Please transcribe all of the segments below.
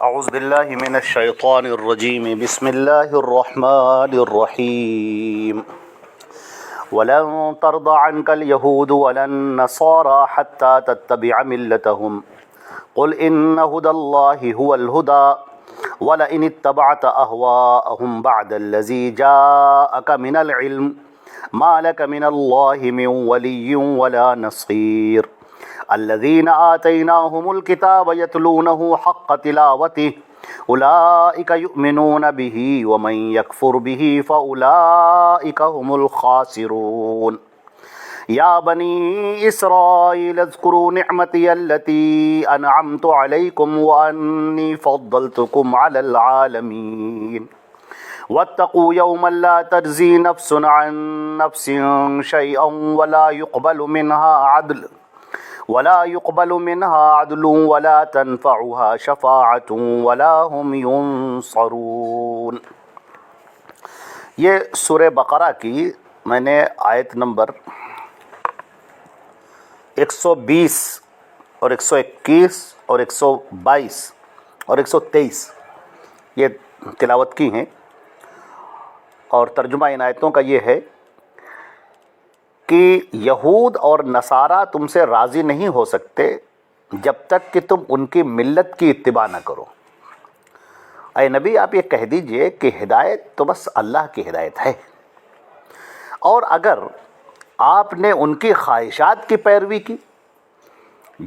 اعوذ باللہ من الشیطان الرجیم بسم اللہ الرحمن الرحیم ولن ترضى عنك اليهود ولا النصارى حتى تتبع ملتهم قل إن هدى الله هو الهدى ولئن اتبعت أهواءهم بعد الذي جاءك من العلم ما لك من الله من ولي ولا نصير الذين آتيناهم الكتاب يتلونه حق تلاوته أولئك يؤمنون به ومن يكفر به فأولئك هم الخاسرون يا بني إسرائيل اذكروا نعمتي التي أنعمت عليكم وأني فضلتكم على العالمين واتقوا يوما لا تجزي نفس عن نفس شيئا ولا يقبل منها عدل ولا تنفعها شفاعة ولا هم ينصرون۔ یہ سورہ بقرہ کی میں نے آیت نمبر 120 اور 121 اور 122 اور 123 یہ تلاوت کی ہیں، اور ترجمہ ان آیتوں کا یہ ہے کہ یہود اور نصارہ تم سے راضی نہیں ہو سکتے جب تک کہ تم ان کی ملت کی اتباع نہ کرو۔ اے نبی، آپ یہ کہہ دیجئے کہ ہدایت تو بس اللہ کی ہدایت ہے، اور اگر آپ نے ان کی خواہشات کی پیروی کی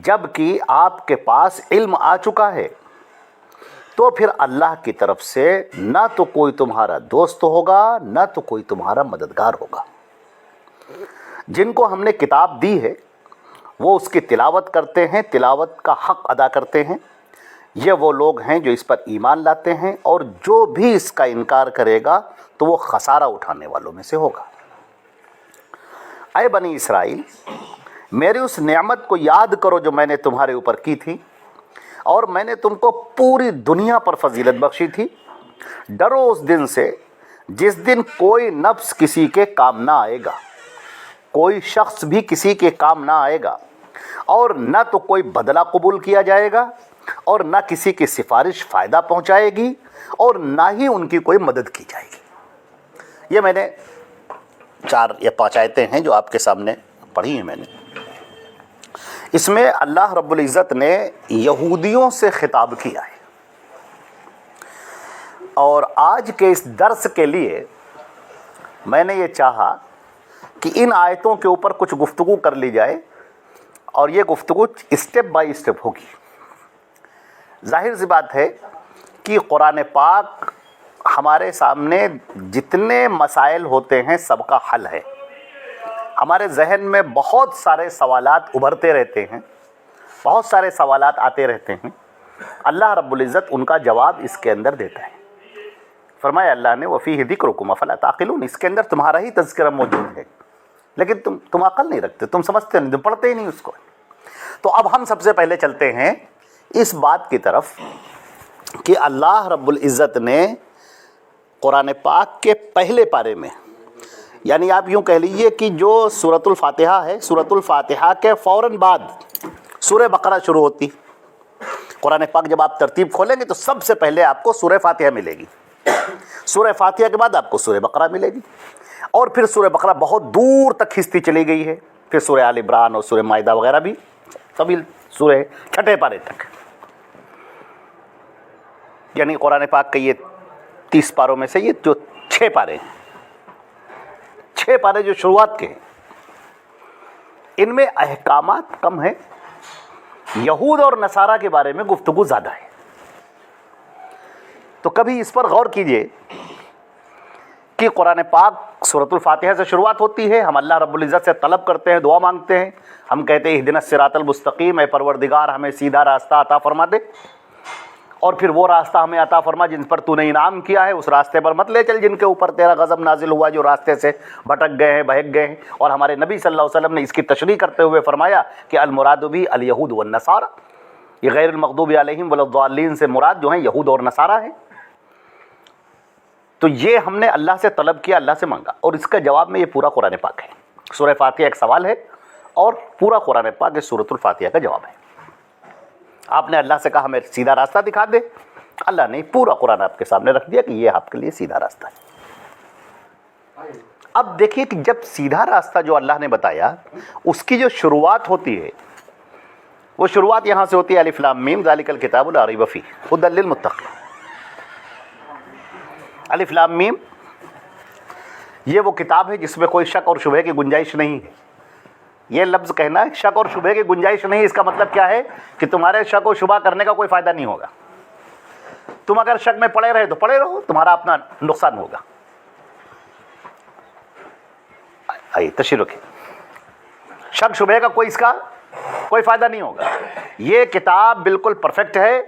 جب کہ آپ کے پاس علم آ چکا ہے، تو پھر اللہ کی طرف سے نہ تو کوئی تمہارا دوست ہوگا نہ تو کوئی تمہارا مددگار ہوگا۔ جن کو ہم نے کتاب دی ہے وہ اس کی تلاوت کرتے ہیں، تلاوت کا حق ادا کرتے ہیں، یہ وہ لوگ ہیں جو اس پر ایمان لاتے ہیں، اور جو بھی اس کا انکار کرے گا تو وہ خسارہ اٹھانے والوں میں سے ہوگا۔ اے بنی اسرائیل، میری اس نعمت کو یاد کرو جو میں نے تمہارے اوپر کی تھی، اور میں نے تم کو پوری دنیا پر فضیلت بخشی تھی۔ ڈرو اس دن سے جس دن کوئی نفس کسی کے کام نہ آئے گا، کوئی شخص بھی کسی کے کام نہ آئے گا، اور نہ تو کوئی بدلہ قبول کیا جائے گا، اور نہ کسی کی سفارش فائدہ پہنچائے گی، اور نہ ہی ان کی کوئی مدد کی جائے گی۔ یہ میں نے 4 یا 5 آیتیں ہیں جو آپ کے سامنے پڑھی ہیں میں نے۔ اس میں اللہ رب العزت نے یہودیوں سے خطاب کیا ہے، اور آج کے اس درس کے لیے میں نے یہ چاہا کہ ان آیتوں کے اوپر کچھ گفتگو کر لی جائے، اور یہ گفتگو اسٹیپ بائی اسٹیپ ہوگی۔ ظاہر سی بات ہے کہ قرآن پاک ہمارے سامنے جتنے مسائل ہوتے ہیں سب کا حل ہے۔ ہمارے ذہن میں بہت سارے سوالات ابھرتے رہتے ہیں، بہت سارے سوالات آتے رہتے ہیں، اللہ رب العزت ان کا جواب اس کے اندر دیتا ہے۔ فرمایا اللہ نے وَفِيهِ ذِكْرُكُمْ أَفَلَا تَعْقِلُونَ، اس کے اندر تمہارا ہی تذکرہ موجود ہے، لیکن تم عقل نہیں رکھتے، تم سمجھتے نہیں، تم پڑھتے ہی نہیں اس کو۔ تو اب ہم سب سے پہلے چلتے ہیں اس بات کی طرف کہ اللہ رب العزت نے قرآن پاک کے پہلے پارے میں، یعنی آپ یوں کہہ لیجئے کہ جو سورۃ الفاتحہ ہے، سورۃ الفاتحہ کے فوراً بعد سورہ بقرہ شروع ہوتی۔ قرآن پاک جب آپ ترتیب کھولیں گے تو سب سے پہلے آپ کو سورہ فاتحہ ملے گی، سورہ فاتحہ کے بعد آپ کو سورہ بقرہ ملے گی، اور پھر سورہ بقرہ بہت دور تک کھنچتی چلی گئی ہے، پھر سورہ آل عمران اور سورہ مائدہ وغیرہ بھی، سبھی سورہ 6 پارے تک۔ یعنی قرآن پاک کے یہ 30 پاروں میں سے یہ جو 6 پارے ہیں، 6 پارے جو شروعات کے ہیں، ان میں احکامات کم ہیں، یہود اور نصارہ کے بارے میں گفتگو زیادہ ہے۔ تو کبھی اس پر غور کیجئے کہ قرآن پاک سورۃ الفاتحہ سے شروعات ہوتی ہے، ہم اللہ رب العزت سے طلب کرتے ہیں، دعا مانگتے ہیں، ہم کہتے ہیں اہدنا الصراط المستقیم، اے پروردگار ہمیں سیدھا راستہ عطا فرما دے، اور پھر وہ راستہ ہمیں عطا فرما جن پر تو نے انعام کیا ہے، اس راستے پر مت لے چل جن کے اوپر تیرا غضب نازل ہوا، جو راستے سے بھٹک گئے ہیں، بہک گئے ہیں۔ اور ہمارے نبی صلی اللہ علیہ وسلم نے اس کی تشریح کرتے ہوئے فرمایا کہ المراد بھی الیہود والنصارى، یہ غیر المغضوب علیہم ولا الضالین سے مراد جو ہیں یہود اور نصارہ ہیں۔ تو یہ ہم نے اللہ سے طلب کیا، اللہ سے مانگا، اور اس کا جواب میں یہ پورا قرآن پاک ہے۔ سورہ فاتحہ ایک سوال ہے، اور پورا قرآن پاک اس سورۃ الفاتحہ کا جواب ہے۔ آپ نے اللہ سے کہا ہمیں سیدھا راستہ دکھا دے، اللہ نے پورا قرآن آپ کے سامنے رکھ دیا کہ یہ آپ کے لیے سیدھا راستہ ہے۔ اب دیکھیے کہ جب سیدھا راستہ جو اللہ نے بتایا اس کی جو شروعات ہوتی ہے وہ شروعات یہاں سے ہوتی ہے الف لام میم ذالک الکتاب لا ریب فیہ ھدی للمتقین۔ الف لام میم یہ وہ کتاب ہے جس میں کوئی شک اور شبہ کی گنجائش نہیں ہے۔ یہ لفظ کہنا ہے شک اور شبہ کی گنجائش نہیں، اس کا مطلب کیا ہے کہ تمہارے شک و شبہ کرنے کا کوئی فائدہ نہیں ہوگا۔ تم اگر شک میں پڑے رہے تو پڑے رہو، تمہارا اپنا نقصان ہوگا۔ آئیے تشریح رکھیں، شک شبہ کا اس کا کوئی فائدہ نہیں ہوگا۔ یہ کتاب بالکل پرفیکٹ ہے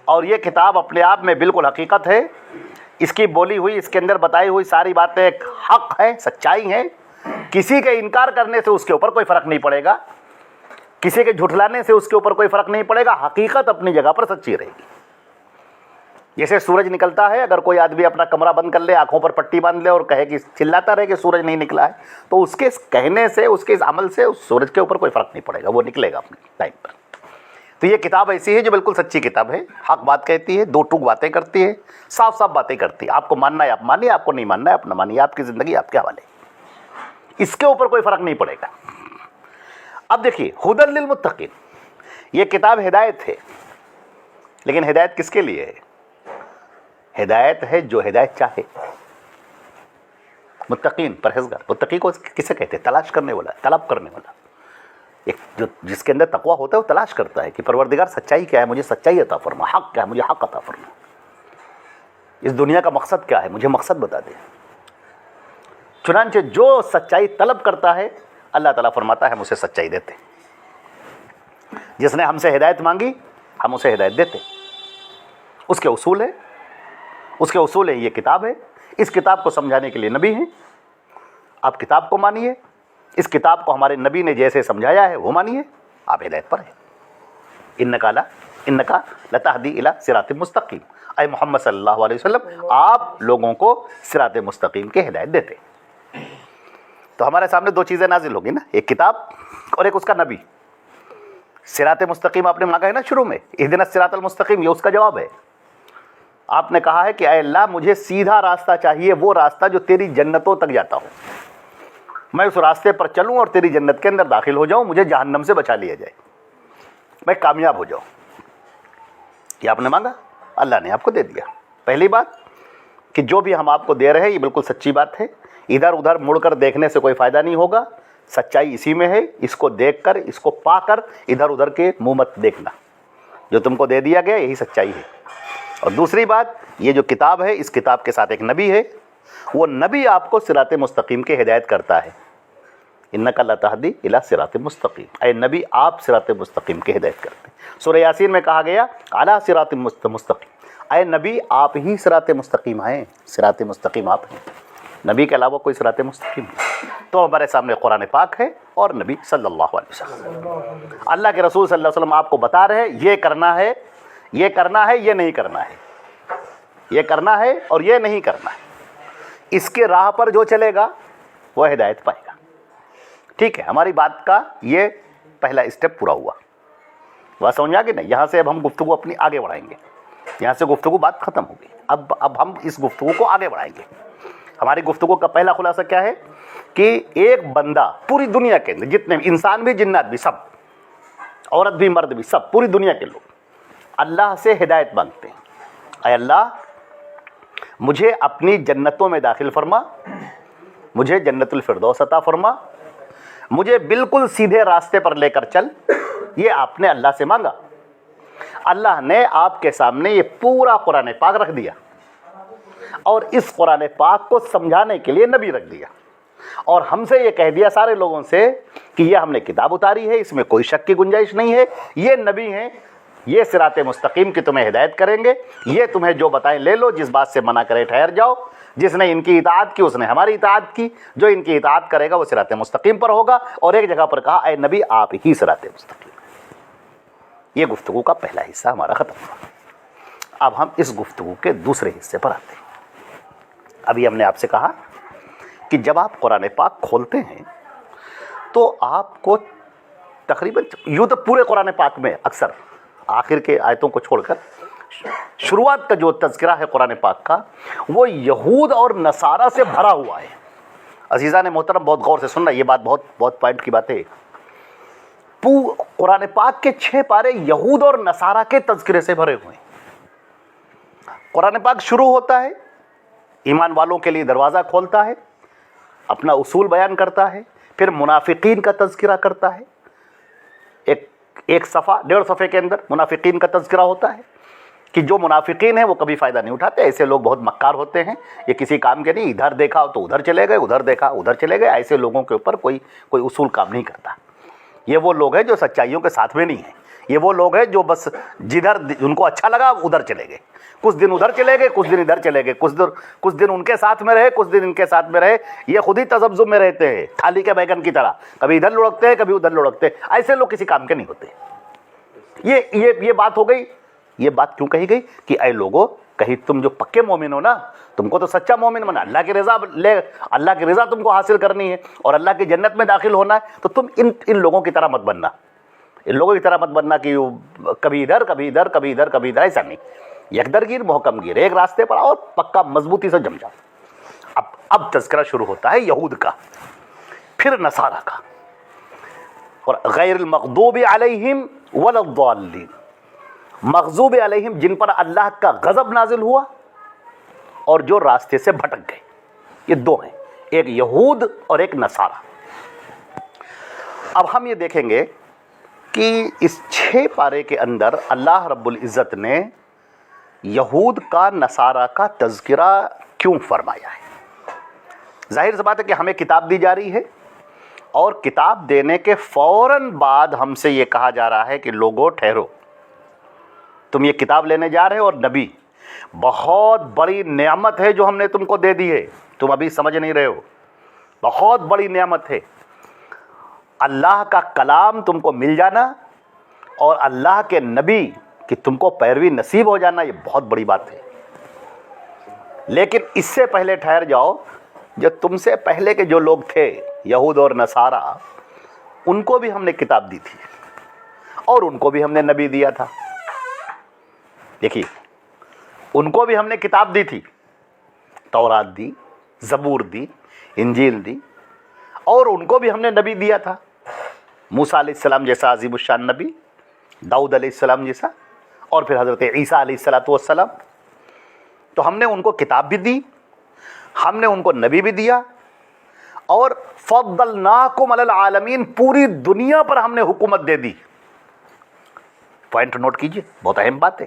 اور یہ کتاب اپنے آپ میں بالکل حقیقت ہے۔ اس کی بولی ہوئی، اس کے اندر بتائی ہوئی ساری باتیں ایک حق ہے، سچائی ہے۔ کسی کے انکار کرنے سے اس کے اوپر کوئی فرق نہیں پڑے گا، کسی کے جھٹلانے سے اس کے اوپر کوئی فرق نہیں پڑے گا۔ حقیقت اپنی جگہ پر سچی رہے گی۔ جیسے سورج نکلتا ہے، اگر کوئی آدمی اپنا کمرہ بند کر لے، آنکھوں پر پٹی باندھ لے اور کہے کہ چلاتا رہے کہ سورج نہیں نکلا ہے، تو اس کے کہنے سے، اس کے اس عمل سے اس سورج کے اوپر کوئی فرق نہیں پڑے گا، وہ نکلے گا اپنے ٹائم پر۔ تو یہ کتاب ایسی ہے جو بالکل سچی کتاب ہے، حق بات کہتی ہے، دو ٹوک باتیں کرتی ہے، صاف صاف باتیں کرتی ہے۔ آپ کو ماننا ہے آپ مانیے، آپ کو نہیں ماننا ہے آپ نہ مانیے، آپ کی زندگی آپ کے حوالے، اس کے اوپر کوئی فرق نہیں پڑے گا۔ اب دیکھیے ھدی للمتقین، یہ کتاب ہدایت ہے، لیکن ہدایت کس کے لیے ہے؟ ہدایت ہے جو ہدایت چاہے۔ متقین پرہیزگار، متقی کو کسے کہتے ہیں؟ تلاش کرنے والا، طلب کرنے والا، ایک جو جس کے اندر تقویٰ ہوتا ہے وہ تلاش کرتا ہے کہ پروردگار سچائی کیا ہے، مجھے سچائی عطا فرما، حق کیا ہے مجھے حق عطا فرما، اس دنیا کا مقصد کیا ہے مجھے مقصد بتا دے۔ چنانچہ جو سچائی طلب کرتا ہے اللہ تعالیٰ فرماتا ہے ہم اسے سچائی دیتے۔ جس نے ہم سے ہدایت مانگی ہم اسے ہدایت دیتے۔ اس کے اصول ہے، اس کے اصول ہے یہ کتاب ہے، اس کتاب کو سمجھانے کے لیے نبی ہیں، آپ کتاب کو مانیے، اس کتاب کو ہمارے نبی نے جیسے سمجھایا ہے وہ مانیے، آپ ہدایت پر ہیں۔ انک لتہدی الی صراط مستقیم، اے محمد صلی اللہ علیہ وسلم آپ لوگوں کو صراط مستقیم کی ہدایت دیتے۔ تو ہمارے سامنے دو چیزیں نازل ہوگی نا، ایک کتاب اور ایک اس کا نبی۔ صراط مستقیم آپ نے مانگا ہے نا شروع میں، اہدنا الصراط المستقیم، یہ اس کا جواب ہے۔ آپ نے کہا ہے کہ اے اللہ مجھے سیدھا راستہ چاہیے، وہ راستہ جو تیری جنتوں تک جاتا ہو، میں اس راستے پر چلوں اور تیری جنت کے اندر داخل ہو جاؤں، مجھے جہنم سے بچا لیا جائے، میں کامیاب ہو جاؤں۔ یہ آپ نے مانگا، اللہ نے آپ کو دے دیا۔ پہلی بات کہ جو بھی ہم آپ کو دے رہے ہیں یہ بالکل سچی بات ہے، ادھر ادھر مڑ کر دیکھنے سے کوئی فائدہ نہیں ہوگا، سچائی اسی میں ہے، اس کو دیکھ کر، اس کو پا کر ادھر ادھر کے منہ مت دیکھنا، جو تم کو دے دیا گیا یہی سچائی ہے۔ اور دوسری بات، یہ جو کتاب ہے اس کتاب کے ساتھ ایک نبی ہے، وہ نبی آپ کو صراط مستقیم کی ہدایت کرتا ہے۔ انک لتہدی الی صراط مستقیم، اے نبی آپ صراط مستقیم کی ہدایت کرتے ہیں۔ سورہ یاسین میں کہا گیا اعلی صراط مستقیم، اے نبی آپ ہی صراط مستقیم ہیں، صراط مستقیم آپ ہیں، نبی کے علاوہ کوئی صراط مستقیم نہیں۔ تو ہمارے سامنے قرآن پاک ہے اور نبی صلی اللہ علیہ وسلم، اللہ کے رسول صلی اللہ علیہ وسلم آپ کو بتا رہے ہیں یہ کرنا ہے، یہ کرنا ہے، یہ نہیں کرنا ہے، یہ کرنا ہے اور یہ نہیں کرنا ہے۔ اس کے راہ پر جو چلے گا وہ ہدایت پائے گا۔ ٹھیک ہے، ہماری بات کا یہ پہلا اسٹیپ پورا ہوا، بات سمجھ آ گئی نا؟ یہاں سے اب ہم گفتگو اپنی آگے بڑھائیں گے، یہاں سے گفتگو بات ختم ہوگی، اب ہم اس گفتگو کو آگے بڑھائیں گے۔ ہماری گفتگو کا پہلا خلاصہ کیا ہے کہ ایک بندہ پوری دنیا کے اندر جتنے انسان بھی جنات بھی سب، عورت بھی مرد بھی سب، پوری دنیا کے لوگ اللہ سے ہدایت مانگتے ہیں، اے اللہ مجھے اپنی جنتوں میں داخل فرما، مجھے جنت الفردوس عطا فرما، مجھے بالکل سیدھے راستے پر لے کر چل۔ یہ آپ نے اللہ سے مانگا، اللہ نے آپ کے سامنے یہ پورا قرآن پاک رکھ دیا اور اس قرآن پاک کو سمجھانے کے لیے نبی رکھ دیا، اور ہم سے یہ کہہ دیا سارے لوگوں سے کہ یہ ہم نے کتاب اتاری ہے، اس میں کوئی شک کی گنجائش نہیں ہے، یہ نبی ہیں، یہ صراط مستقیم کی تمہیں ہدایت کریں گے، یہ تمہیں جو بتائیں لے لو، جس بات سے منع کرے ٹھہر جاؤ، جس نے ان کی اطاعت کی اس نے ہماری اطاعت کی، جو ان کی اطاعت کرے گا وہ صراط مستقیم پر ہوگا۔ اور ایک جگہ پر کہا اے نبی آپ ہی صراط مستقیم۔ یہ گفتگو کا پہلا حصہ ہمارا ختم ہوا۔ اب ہم اس گفتگو کے دوسرے حصے پر آتے ہیں۔ ابھی ہم نے آپ سے کہا کہ جب آپ قرآن پاک کھولتے ہیں تو آپ کو تقریباً یوں تو پورے قرآن پاک میں اکثر آخر کے آیتوں کو چھوڑ کر شروعات کا جو تذکرہ ہے قرآن پاک کا وہ یہود اور نصارہ سے بھرا ہوا ہے۔ عزیزان محترم بہت غور سے سننا، یہ بات بہت پوائنٹ کی بات ہے۔ قرآن پاک کے 6 پارے یہود اور نصارہ کے تذکرے سے بھرے ہوئے ہیں۔ قرآن پاک شروع ہوتا ہے، ایمان والوں کے لیے دروازہ کھولتا ہے، اپنا اصول بیان کرتا ہے، پھر منافقین کا تذکرہ کرتا ہے۔ ایک صفحہ 1.5 صفحے کے اندر منافقین کا تذکرہ ہوتا ہے کہ جو منافقین ہیں وہ کبھی فائدہ نہیں اٹھاتے، ایسے لوگ بہت مکار ہوتے ہیں، یہ کسی کام کے نہیں، ادھر دیکھا تو ادھر چلے گئے، ادھر دیکھا ادھر چلے گئے، ایسے لوگوں کے اوپر کوئی اصول کام نہیں کرتا۔ یہ وہ لوگ ہیں جو سچائیوں کے ساتھ میں نہیں ہیں، یہ وہ لوگ ہیں جو بس جدھر ان کو اچھا لگا ادھر چلے گئے، کچھ دن ادھر چلے گئے، کچھ دن ادھر چلے گئے، کچھ دن ان کے ساتھ میں رہے، کچھ دن ان کے ساتھ میں رہے، یہ خود ہی تذبذب میں رہتے ہیں، تھالی کے بیگن کی طرح، کبھی ادھر لڑکتے ہیں کبھی ادھر لڑکتے ہیں۔ ایسے لوگ کسی کام کے نہیں ہوتے۔ یہ بات ہو گئی۔ یہ بات کیوں کہی گئی کہ اے لوگوں، کہیں تم جو پکے مومن ہو نا، تم کو تو سچا مومن بنا، اللہ کی رضا تم کو حاصل کرنی ہے اور اللہ کی جنت میں داخل ہونا ہے، تو تم ان لوگوں کی طرح مت بننا، ان لوگوں کی طرح مت بننا کہ کبھی ادھر کبھی ادھر کبھی ادھر کبھی ادھر، ایسا نہیں، یکدرگیر محکم گیر، ایک راستے پر آؤ، پکا مضبوطی سے جم جاؤ۔ اب تذکرہ شروع ہوتا ہے یہود کا، پھر نصارہ کا، اور غیر المغضوب علیہم ولا الضالین، مغضوب علیہم جن پر اللہ کا غضب نازل ہوا اور جو راستے سے بھٹک گئے، یہ دو ہیں، ایک یہود اور ایک نصارہ۔ اب ہم یہ دیکھیں گے کہ اس 6 پارے کے اندر اللہ رب العزت نے یہود کا نصارہ کا تذکرہ کیوں فرمایا ہے؟ ظاہر سی بات ہے کہ ہمیں کتاب دی جا رہی ہے، اور کتاب دینے کے فوراً بعد ہم سے یہ کہا جا رہا ہے کہ لوگوں ٹھہرو، تم یہ کتاب لینے جا رہے ہو، اور نبی بہت بڑی نعمت ہے جو ہم نے تم کو دے دی ہے، تم ابھی سمجھ نہیں رہے ہو، بہت بڑی نعمت ہے۔ اللہ کا کلام تم کو مل جانا اور اللہ کے نبی کہ تم کو پیروی نصیب ہو جانا، یہ بہت بڑی بات ہے۔ لیکن اس سے پہلے ٹھہر جاؤ، جو تم سے پہلے کے جو لوگ تھے یہود اور نصارہ، ان کو بھی ہم نے کتاب دی تھی اور ان کو بھی ہم نے نبی دیا تھا۔ دیکھیے، ان کو بھی ہم نے کتاب دی تھی، تورات دی، زبور دی، انجیل دی، اور ان کو بھی ہم نے نبی دیا تھا، موسیٰ علیہ السلام جیسا عظیم الشان نبی، داؤد علیہ السلام جیسا، اور پھر حضرت عیسیٰ علیہ السلام۔ تو ہم نے ان کو کتاب بھی دی، ہم نے ان کو نبی بھی دیا، اور فضلناکم علی العالمین، پوری دنیا پر ہم نے حکومت دے دی۔ پوائنٹ نوٹ کیجئے، بہت اہم بات ہے۔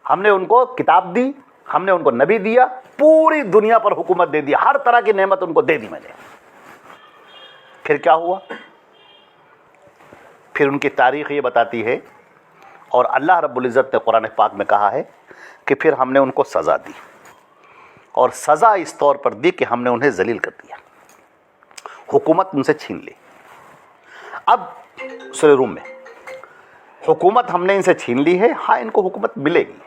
ہم نے ان کو کتاب دی، ہم نے ان کو نبی دیا، پوری دنیا پر حکومت دے دی، ہر طرح کی نعمت ان کو دے دی میں نے۔ پھر کیا ہوا؟ پھر ان کی تاریخ یہ بتاتی ہے، اور اللہ رب العزت نے قرآن پاک میں کہا ہے کہ پھر ہم نے ان کو سزا دی، اور سزا اس طور پر دی کہ ہم نے انہیں ذلیل کر دیا، حکومت ان سے چھین لی۔ اب سورہ روم میں حکومت ہم نے ان سے چھین لی ہے، ہاں ان کو حکومت ملے گی،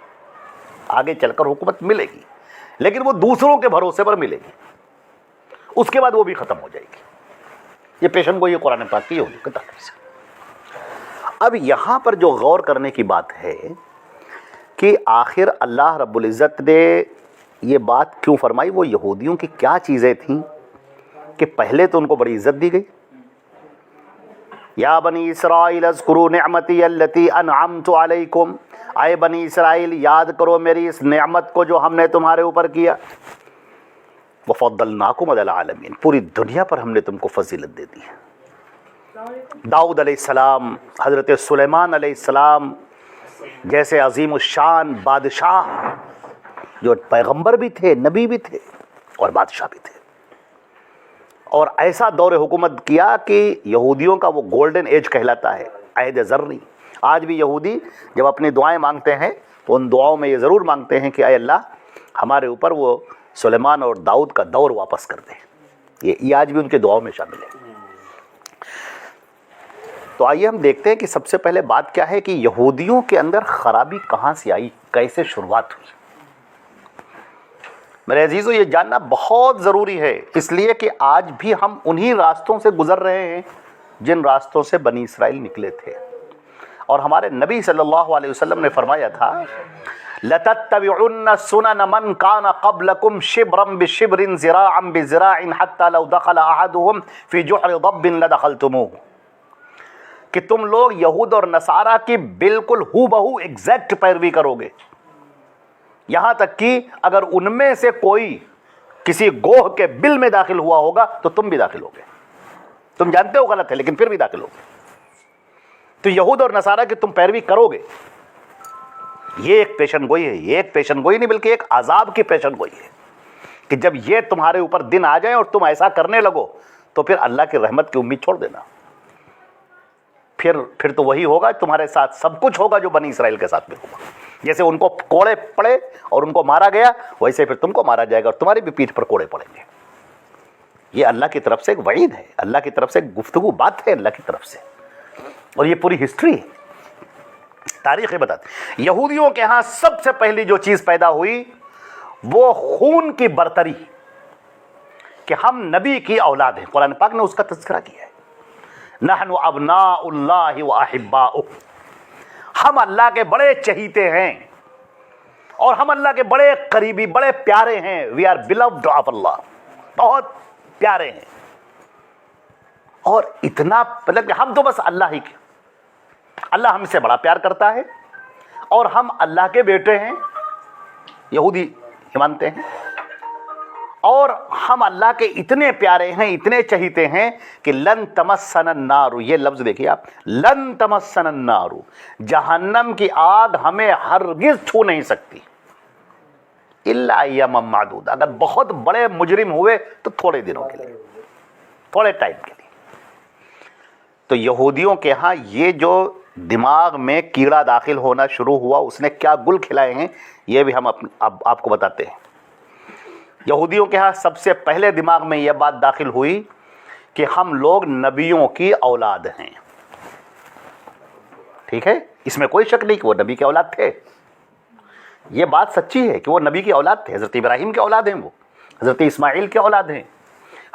آگے چل کر حکومت ملے گی، لیکن وہ دوسروں کے بھروسے پر ملے گی، اس کے بعد وہ بھی ختم ہو جائے گی۔ یہ پیشن گوئی قرآن پاک کی یہودیوں کی طرف سے۔ اب یہاں پر جو غور کرنے کی بات ہے کہ آخر اللہ رب العزت نے یہ بات کیوں فرمائی، وہ یہودیوں کی کیا چیزیں تھیں کہ پہلے تو ان کو بڑی عزت دی گئی، یا بنی اسرائیل اذکروا نعمتی التی انعمت علیکم، اے بنی اسرائیل یاد کرو میری اس نعمت کو جو ہم نے تمہارے اوپر کیا، وفضلناکم علی العالمین، پوری دنیا پر ہم نے تم کو فضیلت دے دی ہے۔ داؤد علیہ السلام، حضرت سلیمان علیہ السلام جیسے عظیم الشان بادشاہ، جو پیغمبر بھی تھے، نبی بھی تھے اور بادشاہ بھی تھے، اور ایسا دور حکومت کیا کہ یہودیوں کا وہ گولڈن ایج کہلاتا ہے، عہد زرعی۔ آج بھی یہودی جب اپنی دعائیں مانگتے ہیں تو ان دعاؤں میں یہ ضرور مانگتے ہیں کہ اے اللہ ہمارے اوپر وہ سلیمان اور داؤد کا دور واپس کر دیں، یہ آج بھی ان کے دعاؤں میں شامل ہے۔ تو آئیے ہم دیکھتے ہیں کہ سب سے پہلے بات کیا ہے کہ یہودیوں کے اندر خرابی کہاں سے آئی، کیسے شروعات ہوئی۔ میرے عزیزو، یہ جاننا بہت ضروری ہے، اس لیے کہ آج بھی ہم انہی راستوں سے گزر رہے ہیں جن راستوں سے بنی اسرائیل نکلے تھے، اور ہمارے نبی صلی اللہ علیہ وسلم نے فرمایا تھا لَتَتَّبِعُنَّ سُنَنَ مَنْ كَانَ قَبْلَكُمْ شِبْرًا بِشِبْرٍ ذِرَاعًا بِذِرَاعٍ حَتَّى لَوْ دَخَلَ أَحَدُهُمْ فِي جُحْرِ ضَبٍّ لَدَخَلْتُمُوهُ کہ تم لوگ یہود اور نصارہ کی بالکل ہو بہو ایگزیکٹ پیروی کرو گے، یہاں تک کہ اگر ان میں سے کوئی کسی گوہ کے بل میں داخل ہوا ہوگا تو تم بھی داخل ہوگے، تم جانتے ہو غلط ہے لیکن پھر بھی داخل ہوگے، تو یہود اور نصارہ کی تم پیروی کرو گے۔ یہ ایک پیشن گوئی ہے، یہ ایک پیشن گوئی نہیں بلکہ ایک عذاب کی پیشن گوئی ہے کہ جب یہ تمہارے اوپر دن آ جائیں اور تم ایسا کرنے لگو تو پھر اللہ کی رحمت کی امید چھوڑ دینا، پھر تو وہی ہوگا تمہارے ساتھ سب کچھ ہوگا جو بنی اسرائیل کے ساتھ بھی ہوگا، جیسے ان کو کوڑے پڑے اور ان کو مارا گیا ویسے پھر تم کو مارا جائے گا اور تمہاری بھی پیٹھ پر کوڑے پڑیں گے۔ یہ اللہ کی طرف سے ایک وعید ہے، اللہ کی طرف سے ایک گفتگو بات ہے اللہ کی طرف سے، اور یہ پوری ہسٹری ہے، تاریخیں بتاتی۔ یہودیوں کے ہاں سب سے پہلی جو چیز پیدا ہوئی وہ خون کی برتری، کہ ہم نبی کی اولاد ہیں، قرآن پاک نے اس کا تذکرہ کیا ہے، نحن ابناء اللہ و احباؤہ، ہم اللہ کے بڑے چہیتے ہیں اور ہم اللہ کے بڑے قریبی بڑے پیارے ہیں، وی آر beloved آف اللہ، بہت پیارے ہیں، اور اتنا مطلب کہ ہم تو بس اللہ ہی کے، اللہ ہم سے بڑا پیار کرتا ہے اور ہم اللہ کے بیٹے ہیں، یہودی یہ مانتے ہیں، اور ہم اللہ کے اتنے پیارے ہیں اتنے چہیتے ہیں کہ لن تمسن النار، یہ لفظ دیکھیے آپ، لن تمسن النار، جہنم کی آگ ہمیں ہرگز چھو نہیں سکتی، الا ایاما معدود، اگر بہت بڑے مجرم ہوئے تو تھوڑے دنوں کے لیے، تھوڑے ٹائم کے لیے۔ تو یہودیوں کے ہاں یہ جو دماغ میں کیڑا داخل ہونا شروع ہوا اس نے کیا گل کھلائے ہیں یہ بھی ہم اب آپ کو بتاتے ہیں۔ یہودیوں کے ہاں سب سے پہلے دماغ میں یہ بات داخل ہوئی کہ ہم لوگ نبیوں کی اولاد ہیں، ٹھیک ہے، اس میں کوئی شک نہیں کہ وہ نبی کے اولاد تھے، یہ بات سچی ہے کہ وہ نبی کی اولاد تھے، حضرت ابراہیم کے اولاد ہیں، وہ حضرت اسماعیل کے اولاد ہیں،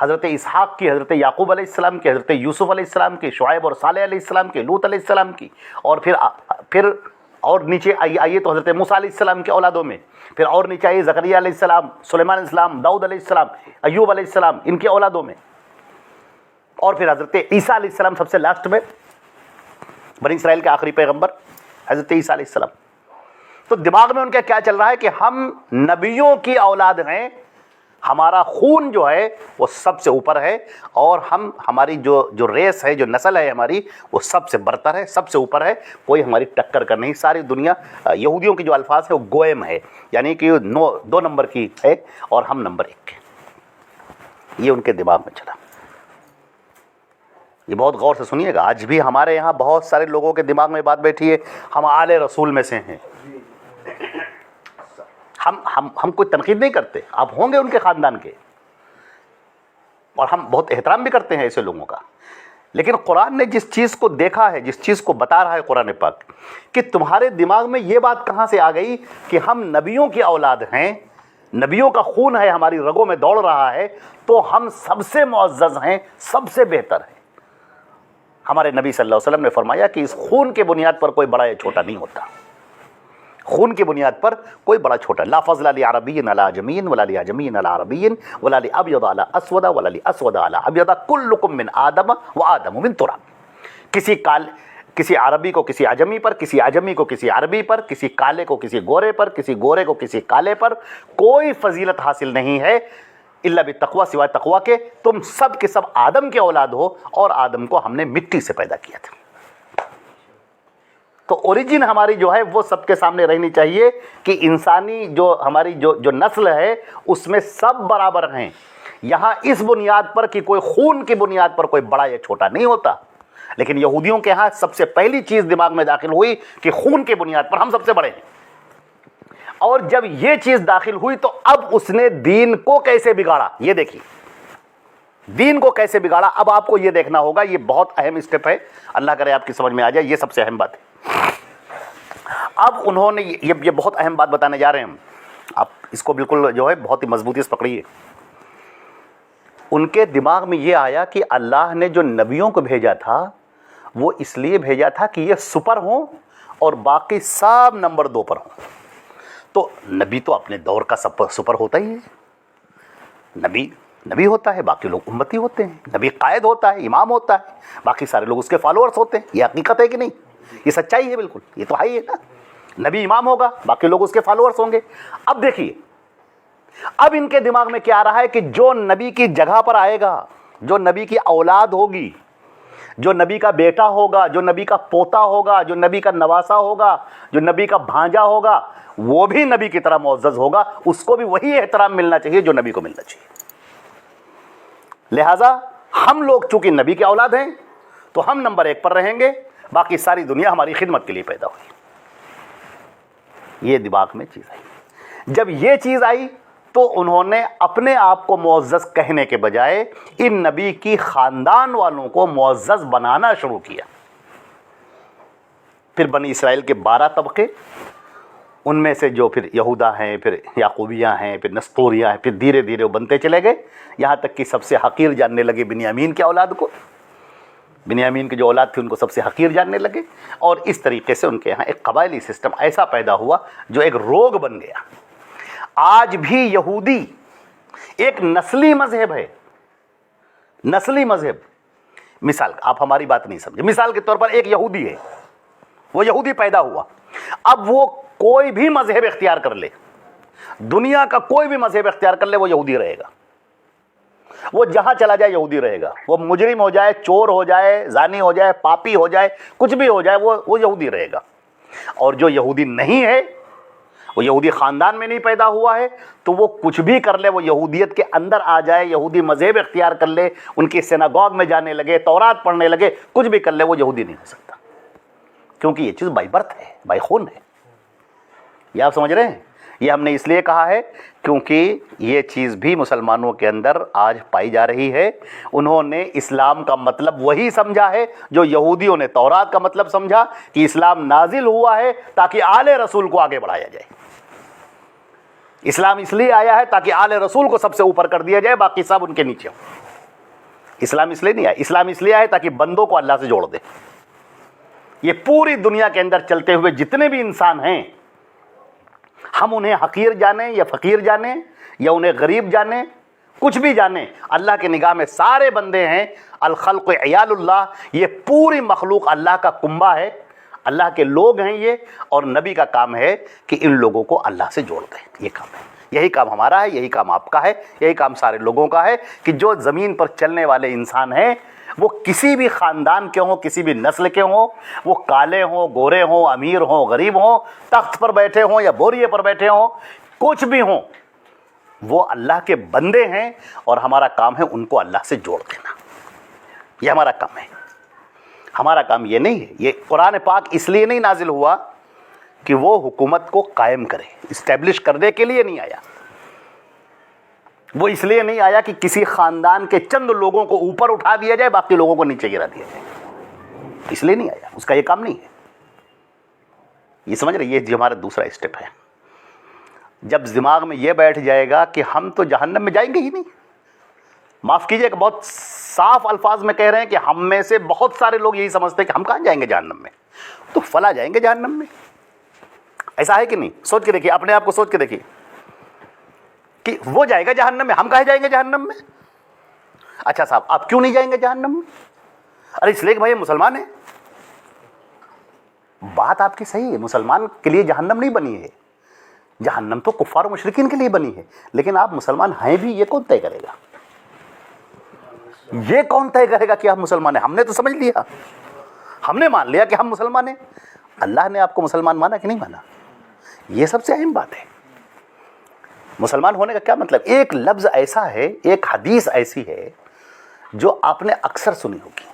حضرت اسحاق کی، حضرت یعقوب علیہ السلام کی، حضرت یوسف علیہ السلام کی، شعیب اور صالح علیہ السلام کی، لوط علیہ السلام کی، اور پھر اور نیچے آئیے تو حضرت موسیٰ علیہ السلام کے اولادوں میں، پھر اور نیچے آئیے زکریا علیہ السلام، سلیمان علیہ السلام، داؤد علیہ السلام، ایوب علیہ السلام، ان کے اولادوں میں، اور پھر حضرت عیسیٰ علیہ السلام سب سے لاسٹ میں، بنی اسرائیل کے آخری پیغمبر حضرت عیسیٰ علیہ السلام۔ تو دماغ میں ان کا کیا چل رہا ہے کہ ہم نبیوں کی اولاد ہیں، ہمارا خون جو ہے وہ سب سے اوپر ہے، اور ہماری جو ریس ہے، جو نسل ہے ہماری، وہ سب سے برتر ہے، سب سے اوپر ہے، کوئی ہماری ٹکر کر نہیں۔ ساری دنیا یہودیوں کی جو الفاظ ہے وہ گوئم ہے، یعنی کہ 2 نمبر کی ہے اور ہم نمبر 1 کے، یہ ان کے دماغ میں چلا۔ یہ بہت غور سے سنیے گا، آج بھی ہمارے یہاں بہت سارے لوگوں کے دماغ میں بات بیٹھی ہے ہم آل رسول میں سے ہیں، ہم کوئی تنقید نہیں کرتے، آپ ہوں گے ان کے خاندان کے، اور ہم بہت احترام بھی کرتے ہیں ایسے لوگوں کا، لیکن قرآن نے جس چیز کو دیکھا ہے، جس چیز کو بتا رہا ہے قرآن پاک، کہ تمہارے دماغ میں یہ بات کہاں سے آ گئی کہ ہم نبیوں کی اولاد ہیں، نبیوں کا خون ہے ہماری رگوں میں دوڑ رہا ہے، تو ہم سب سے معزز ہیں، سب سے بہتر ہیں۔ ہمارے نبی صلی اللہ علیہ وسلم نے فرمایا کہ اس خون کے بنیاد پر کوئی بڑا یا چھوٹا نہیں ہوتا، خون کی بنیاد پر کوئی بڑا چھوٹا، لا فضل لعربی علی عجمی ولا لعجمی علی عربی ولا لابیض علی اسود ولا لاسود علی ابیض کلکم من آدم وآدم من تراب، کسی عربی کو کسی عجمی پر، کسی عجمی کو کسی عربی پر، کسی کالے کو کسی گورے پر، کسی گورے کو کسی کالے پر کوئی فضیلت حاصل نہیں ہے الا بالتقوی، سوائے تقوی کے، تم سب کے سب آدم کے اولاد ہو، اور آدم کو ہم نے مٹی سے پیدا کیا تھا۔ تو اوریجن ہماری جو ہے وہ سب کے سامنے رہنی چاہیے کہ انسانی جو ہماری جو نسل ہے اس میں سب برابر ہیں، یہاں اس بنیاد پر کہ کوئی خون کی بنیاد پر کوئی بڑا یا چھوٹا نہیں ہوتا۔ لیکن یہودیوں کے ہاں سب سے پہلی چیز دماغ میں داخل ہوئی کہ خون کی بنیاد پر ہم سب سے بڑے ہیں، اور جب یہ چیز داخل ہوئی تو اب اس نے دین کو کیسے بگاڑا، یہ دیکھیے دین کو کیسے بگاڑا۔ اب آپ کو یہ دیکھنا ہوگا، یہ بہت اہم اسٹیپ ہے، اللہ کرے آپ کی سمجھ میں آ جائے، یہ سب سے اہم بات ہے۔ اب انہوں نے یہ بہت اہم بات بتانے جا رہے ہیں ہم، آپ اس کو بالکل جو ہے بہت ہی مضبوطی سے پکڑیے۔ ان کے دماغ میں یہ آیا کہ اللہ نے جو نبیوں کو بھیجا تھا وہ اس لیے بھیجا تھا کہ یہ سپر ہوں اور باقی سب نمبر 2 پر ہوں. تو نبی تو اپنے دور کا سپر ہوتا ہی ہے. نبی ہوتا ہے, باقی لوگ امتی ہوتے ہیں. نبی قائد ہوتا ہے, امام ہوتا ہے, باقی سارے لوگ اس کے فالوورز ہوتے ہیں. یہ حقیقت ہے کہ نہیں؟ یہ سچائی ہے بالکل, یہ تو ہے ہی ہے نا. نبی امام ہوگا, باقی لوگ اس کے فالوورز ہوں گے. اب دیکھیے, اب ان کے دماغ میں کیا آ رہا ہے کہ جو نبی کی جگہ پر آئے گا, جو نبی کی اولاد ہوگی, جو نبی کا بیٹا ہوگا, جو نبی کا پوتا ہوگا, جو نبی کا نواسا ہوگا, جو نبی کا بھانجا ہوگا, وہ بھی نبی کی طرح معزز ہوگا. اس کو بھی وہی احترام ملنا چاہیے جو نبی کو ملنا چاہیے. لہٰذا ہم لوگ چونکہ نبی کے اولاد ہیں تو ہم نمبر 1 پر رہیں گے, باقی ساری دنیا ہماری خدمت کے لیے پیدا ہوئی. یہ دماغ میں چیز آئی. جب یہ چیز آئی تو انہوں نے اپنے آپ کو معزز کہنے کے بجائے ان نبی کی خاندان والوں کو معزز بنانا شروع کیا. پھر بنی اسرائیل کے 12 طبقے, ان میں سے جو پھر یہودا ہیں, پھر یعقوبیہ ہیں, پھر نستوریہ ہیں, پھر دھیرے دھیرے وہ بنتے چلے گئے, یہاں تک کہ سب سے حقیر جاننے لگے بنیامین کی اولاد کو. بنیامین کی جو اولاد تھی ان کو سب سے حقیر جاننے لگے, اور اس طریقے سے ان کے یہاں ایک قبائلی سسٹم ایسا پیدا ہوا جو ایک روگ بن گیا. آج بھی یہودی ایک نسلی مذہب ہے, نسلی مذہب. مثال, آپ ہماری بات نہیں سمجھے, مثال کے طور پر ایک یہودی ہے, وہ یہودی پیدا ہوا, اب وہ کوئی بھی مذہب اختیار کر لے, دنیا کا کوئی بھی مذہب اختیار کر لے, وہ یہودی رہے گا. وہ جہاں چلا جائے یہودی رہے گا. وہ مجرم ہو جائے, چور ہو جائے, زانی ہو جائے, پاپی ہو جائے, کچھ بھی ہو جائے, وہ یہودی رہے گا. اور جو یہودی نہیں ہے, وہ یہودی خاندان میں نہیں پیدا ہوا ہے, تو وہ کچھ بھی کر لے, وہ یہودیت کے اندر آ جائے, یہودی مذہب اختیار کر لے, ان کی سیناگوگ میں جانے لگے, تورات پڑھنے لگے, کچھ بھی کر لے, وہ یہودی نہیں ہو سکتا. کیونکہ یہ چیز بائی برتھ ہے, بائی خون ہے. یہ آپ سمجھ رہے ہیں؟ یہ ہم نے اس لیے کہا ہے کیونکہ یہ چیز بھی مسلمانوں کے اندر آج پائی جا رہی ہے. انہوں نے اسلام کا مطلب وہی سمجھا ہے جو یہودیوں نے تورات کا مطلب سمجھا, کہ اسلام نازل ہوا ہے تاکہ آل رسول کو آگے بڑھایا جائے. اسلام اس لیے آیا ہے تاکہ آل رسول کو سب سے اوپر کر دیا جائے, باقی سب ان کے نیچے ہوں. اسلام اس لیے نہیں آیا, اسلام اس لیے آیا تاکہ بندوں کو اللہ سے جوڑ دے. یہ پوری دنیا کے اندر چلتے ہوئے جتنے بھی انسان ہیں, ہم انہیں حقیر جانیں یا فقیر جانیں یا انہیں غریب جانیں, کچھ بھی جانیں, اللہ کے نگاہ میں سارے بندے ہیں. الخلق عیال اللہ, یہ پوری مخلوق اللہ کا کنبہ ہے, اللہ کے لوگ ہیں یہ, اور نبی کا کام ہے کہ ان لوگوں کو اللہ سے جوڑ دیں. یہ کام ہے, یہی کام ہمارا ہے, یہی کام آپ کا ہے, یہی کام سارے لوگوں کا ہے, کہ جو زمین پر چلنے والے انسان ہیں وہ کسی بھی خاندان کے ہوں, کسی بھی نسل کے ہوں, وہ کالے ہوں, گورے ہوں, امیر ہوں, غریب ہوں, تخت پر بیٹھے ہوں یا بوریے پر بیٹھے ہوں, کچھ بھی ہوں, وہ اللہ کے بندے ہیں, اور ہمارا کام ہے ان کو اللہ سے جوڑ دینا. یہ ہمارا کام ہے. ہمارا کام یہ نہیں ہے. یہ قرآن پاک اس لیے نہیں نازل ہوا کہ وہ حکومت کو قائم کرے, اسٹیبلش کرنے کے لیے نہیں آیا. وہ اس لیے نہیں آیا کہ کسی خاندان کے چند لوگوں کو اوپر اٹھا دیا جائے, باقی لوگوں کو نیچے گرا دیا جائے. اس لیے نہیں آیا, اس کا یہ کام نہیں ہے. یہ سمجھ رہے, یہ جو ہمارا دوسرا اسٹیپ ہے. جب دماغ میں یہ بیٹھ جائے گا کہ ہم تو جہنم میں جائیں گے ہی نہیں, معاف کیجئے کہ بہت صاف الفاظ میں کہہ رہے ہیں کہ ہم میں سے بہت سارے لوگ یہی سمجھتے ہیں کہ ہم کہاں جائیں گے جہنم میں, تو فلاں جائیں گے جہنم میں. ایسا ہے کہ نہیں؟ سوچ کے دیکھیے, اپنے آپ کو سوچ کے دیکھیے کہ وہ جائے گا جہنم میں, ہم کہاں جائیں گے جہنم میں. اچھا صاحب, آپ کیوں نہیں جائیں گے جہنم میں؟ ارے اس لیے کہ بھائی مسلمان ہیں. بات آپ کی صحیح ہے, مسلمان کے لیے جہنم نہیں بنی ہے, جہنم تو کفار و مشرکین کے لیے بنی ہے. لیکن آپ مسلمان ہیں بھی, یہ کون طے کرے گا؟ یہ کون طے کرے گا کہ آپ مسلمان ہیں؟ ہم نے تو سمجھ لیا, ہم نے مان لیا کہ ہم مسلمان ہیں. اللہ نے آپ کو مسلمان مانا کہ نہیں مانا؟ یہ سب سے اہم بات ہے. مسلمان ہونے کا کیا مطلب؟ ایک لفظ ایسا ہے, ایک حدیث ایسی ہے جو آپ نے اکثر سنی ہوگی,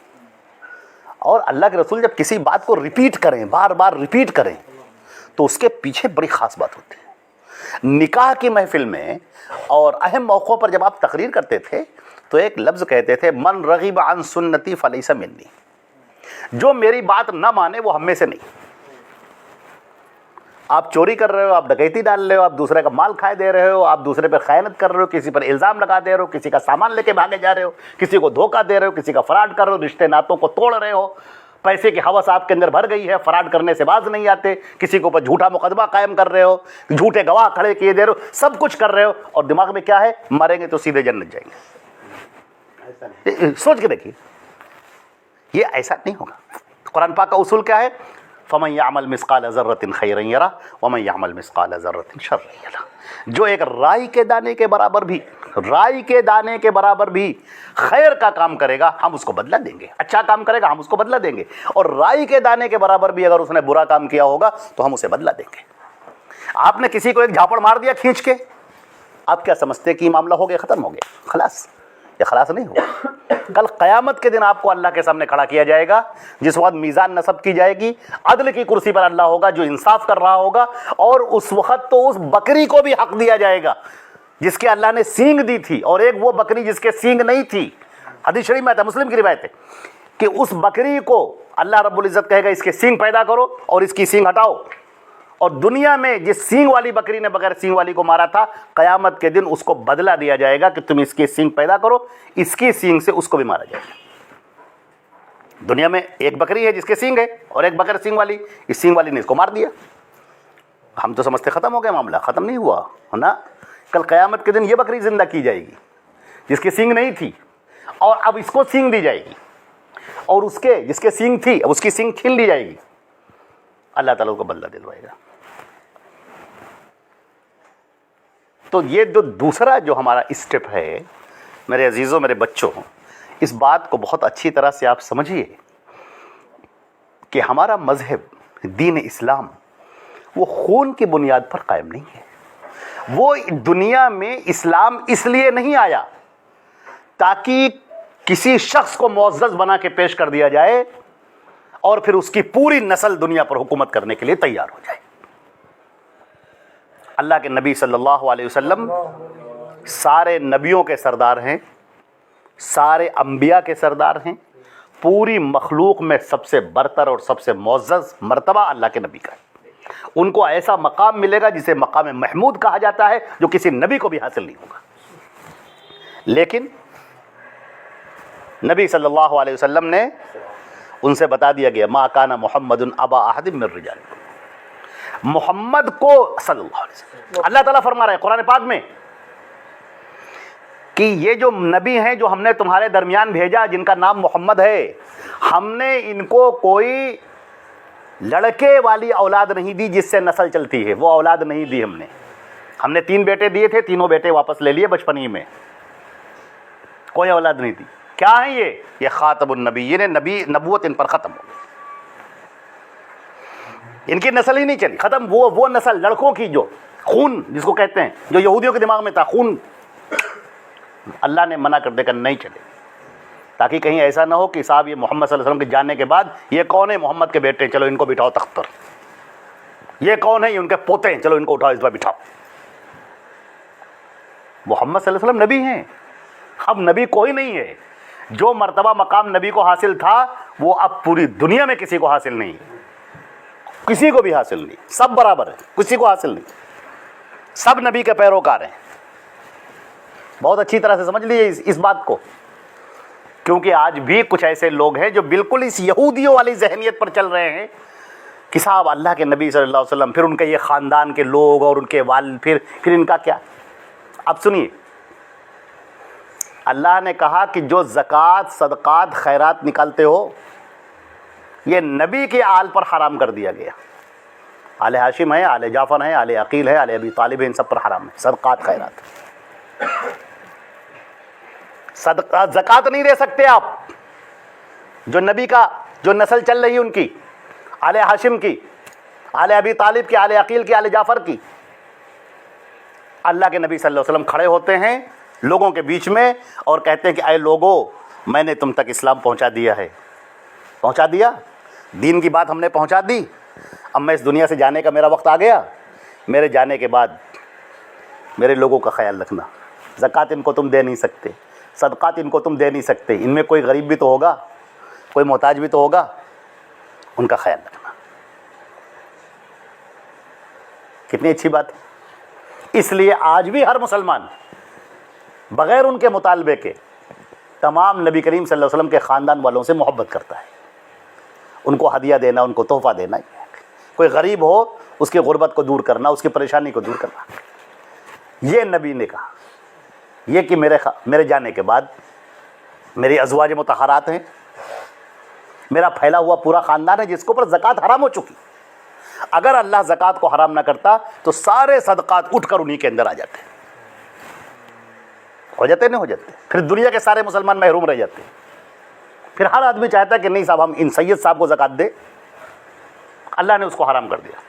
اور اللہ کے رسول جب کسی بات کو ریپیٹ کریں, بار بار ریپیٹ کریں, تو اس کے پیچھے بڑی خاص بات ہوتی ہے. نکاح کی محفل میں اور اہم موقعوں پر جب آپ تقریر کرتے تھے تو ایک لفظ کہتے تھے, من رغب عن سنتی فلیس منی, جو میری بات نہ مانے وہ ہم میں سے نہیں. آپ چوری کر رہے ہو, آپ ڈکیتی ڈال رہے ہو, آپ دوسرے کا مال کھائے دے رہے ہو, آپ دوسرے پہ خیانت کر رہے ہو, کسی پر الزام لگا دے رہے ہو, کسی کا سامان لے کے بھاگے جا رہے ہو, کسی کو دھوکہ دے رہے ہو, کسی کا فراڈ کر رہے ہو, رشتے ناتوں کو توڑ رہے ہو, پیسے کی ہوس آپ کے اندر بھر گئی ہے، فراڈ کرنے سے باز نہیں آتے، کسی کے اوپر جھوٹا مقدمہ قائم کر رہے ہو، جھوٹے گواہ کھڑے کیے دے رہے ہو، سب کچھ کر رہے ہو، اور دماغ میں کیا ہے؟ مریں گے تو سیدھے جنت جائیں گے۔ سوچ کے دیکھیے، یہ ایسا نہیں ہوگا۔ قرآن پاک کا اصول کیا ہے؟ فَمَن يَعْمَلْ مِثْقَالَ ذَرَّةٍ خَيْرًا يَرَهُ وَمَن يَعْمَلْ مِثْقَالَ ذَرَّةٍ شَرًّا يَرَهُ۔ جو ایک رائی کے دانے کے برابر بھی خیر کا کام کرے گا ہم اس کو بدلہ دیں گے، اچھا کام کرے گا ہم اس کو بدلہ دیں گے، اور رائی کے دانے کے برابر بھی اگر اس نے برا کام کیا ہوگا تو ہم اسے بدلہ دیں گے۔ آپ نے کسی کو ایک جھاپڑ مار دیا کھینچ کے، آپ کیا سمجھتے کہ یہ معاملہ ہو گیا، ختم ہو گیا، خلاص؟ یہ خلاص نہیں ہوگا۔ کل قیامت کے دن آپ کو اللہ کے سامنے کھڑا کیا جائے گا، جس وقت میزان نصب کی جائے گی، عدل کی کرسی پر اللہ ہوگا جو انصاف کر رہا ہوگا، اور اس وقت تو اس بکری کو بھی حق دیا جائے گا جس کے اللہ نے سینگ دی تھی، اور ایک وہ بکری جس کے سینگ نہیں تھی۔ حدیث شریف میں آتا ہے، مسلم کی روایت ہے کہ اس بکری کو اللہ رب العزت کہے گا اس کے سینگ پیدا کرو اور اس کی سینگ ہٹاؤ، اور دنیا میں جس سینگ والی بکری نے بغیر سینگ والی کو مارا تھا، قیامت کے دن اس کو بدلہ دیا جائے گا کہ تم اس کی سینگ پیدا کرو، اس کی سینگ سے اس کو بھی مارا جائے گا۔ دنیا میں ایک بکری ہے جس کے سینگ ہے اور ایک بغیر سینگ والی، اس سینگ والی نے اس کو مار دیا۔ ہم تو سمجھتے ختم ہو گیا معاملہ، ختم نہیں ہوا نا۔ کل قیامت کے دن یہ بکری زندہ کی جائے گی جس کی سینگ نہیں تھی، اور اب اس کو سینگ دی جائے گی، اور اس کے جس کے سینگ تھی اب اس کی سینگ چھین لی جائے گی، اللہ تعالیٰ کو بدلہ دلوائے گا۔ تو یہ جو دوسرا جو ہمارا اسٹیپ ہے، میرے عزیزوں، میرے بچوں، اس بات کو بہت اچھی طرح سے آپ سمجھیے کہ ہمارا مذہب دین اسلام وہ خون کی بنیاد پر قائم نہیں ہے۔ وہ دنیا میں اسلام اس لیے نہیں آیا تاکہ کسی شخص کو معزز بنا کے پیش کر دیا جائے اور پھر اس کی پوری نسل دنیا پر حکومت کرنے کے لیے تیار ہو جائے۔ اللہ کے نبی صلی اللہ علیہ وسلم سارے نبیوں کے سردار ہیں، سارے انبیاء کے سردار ہیں، پوری مخلوق میں سب سے برتر اور سب سے معزز مرتبہ اللہ کے نبی کا ہے۔ ان کو ایسا مقام ملے گا جسے مقام محمود کہا جاتا ہے، جو کسی نبی کو بھی حاصل نہیں ہوگا۔ لیکن نبی صلی اللہ علیہ وسلم نے ان سے بتا دیا گیا، ما کان محمد ابا احد من رجالکم، محمد کو صلی اللہ علیہ وسلم، اللہ تعالیٰ فرما رہے ہیں قرآن پاک میں کہ یہ جو نبی ہیں جو ہم نے تمہارے درمیان بھیجا جن کا نام محمد ہے، ہم نے ان کو کوئی لڑکے والی اولاد نہیں دی جس سے نسل چلتی ہے، وہ اولاد نہیں دی ہم نے 3 بیٹے دیے تھے، تینوں بیٹے واپس لے لیے بچپن ہی میں، کوئی اولاد نہیں دی۔ کیا ہے یہ خاتم النبیین، نبی نبوت ان پر ختم ہو گئی، ان کی نسل ہی نہیں چلی، ختم۔ وہ نسل لڑکوں کی جو خون جس کو کہتے ہیں، جو یہودیوں کے دماغ میں تھا خون، اللہ نے منع کر دے کر نہیں چلے، تاکہ کہیں ایسا نہ ہو کہ صاحب یہ محمد صلی اللہ علیہ وسلم کے جاننے کے بعد یہ کون ہے؟ محمد کے بیٹے، چلو ان کو بٹھاؤ تخت پر۔ یہ کون ہے؟ یہ ان کے پوتے ہیں، چلو ان کو اٹھاؤ اس پر بٹھاؤ۔ محمد صلی اللہ علیہ وسلم نبی ہیں، اب نبی کوئی نہیں ہے۔ جو مرتبہ مقام نبی کو حاصل تھا وہ اب پوری دنیا میں کسی کو حاصل نہیں، کسی کو بھی حاصل نہیں، سب برابر ہے، کسی کو حاصل نہیں، سب نبی کے پیروکار ہیں۔ بہت اچھی طرح سے سمجھ لیجیے اس بات کو، کیونکہ آج بھی کچھ ایسے لوگ ہیں جو بالکل اس یہودیوں والی ذہنیت پر چل رہے ہیں کہ صاحب اللہ کے نبی صلی اللہ علیہ وسلم، پھر ان کے یہ خاندان کے لوگ اور ان کے والد، پھر ان کا کیا۔ اب سنیے، اللہ نے کہا کہ جو زکوٰۃ، صدقات، خیرات نکالتے ہو یہ نبی کے آل پر حرام کر دیا گیا۔ آل ہاشم ہے، آل جعفر ہے، آل عقیل ہے، آل ابی طالب ہے، ان سب پر حرام ہے صدقات، خیرات۔ صدقات، زکوٰۃ نہیں دے سکتے آپ، جو نبی کا جو نسل چل رہی ہے ان کی، آل ہاشم کی، آل ابی طالب کی، آل عقیل کی، آل جعفر کی۔ اللہ کے نبی صلی اللہ علیہ وسلم کھڑے ہوتے ہیں لوگوں کے بیچ میں اور کہتے ہیں کہ اے لوگو، میں نے تم تک اسلام پہنچا دیا ہے، پہنچا دیا، دین کی بات ہم نے پہنچا دی، اب میں اس دنیا سے جانے کا میرا وقت آ گیا، میرے جانے کے بعد میرے لوگوں کا خیال رکھنا، زکوٰۃ ان کو تم دے نہیں سکتے، صدقات ان کو تم دے نہیں سکتے، ان میں کوئی غریب بھی تو ہوگا، کوئی محتاج بھی تو ہوگا، ان کا خیال رکھنا۔ کتنی اچھی بات ہے۔ اس لیے آج بھی ہر مسلمان بغیر ان کے مطالبے کے تمام نبی کریم صلی اللہ علیہ وسلم کے خاندان والوں سے محبت کرتا ہے، ان کو ہدیہ دینا, ان کو تحفہ دینا, کوئی غریب ہو اس کی غربت کو دور کرنا, اس کی پریشانی کو دور کرنا. یہ نبی نے کہا. یہ کہ میرے جانے کے بعد میری ازواج مطہرات ہیں, میرا پھیلا ہوا پورا خاندان ہے جس کے اوپر زکوٰۃ حرام ہو چکی. اگر اللہ زکوٰۃ کو حرام نہ کرتا تو سارے صدقات اٹھ کر انہی کے اندر آ جاتے. ہو جاتے نہیں ہو جاتے, پھر دنیا کے سارے مسلمان محروم رہ جاتے. پھر ہر آدمی چاہتا ہے کہ نہیں صاحب ہم ان سید صاحب کو زکوٰۃ دیں. اللہ نے اس کو حرام کر دیا,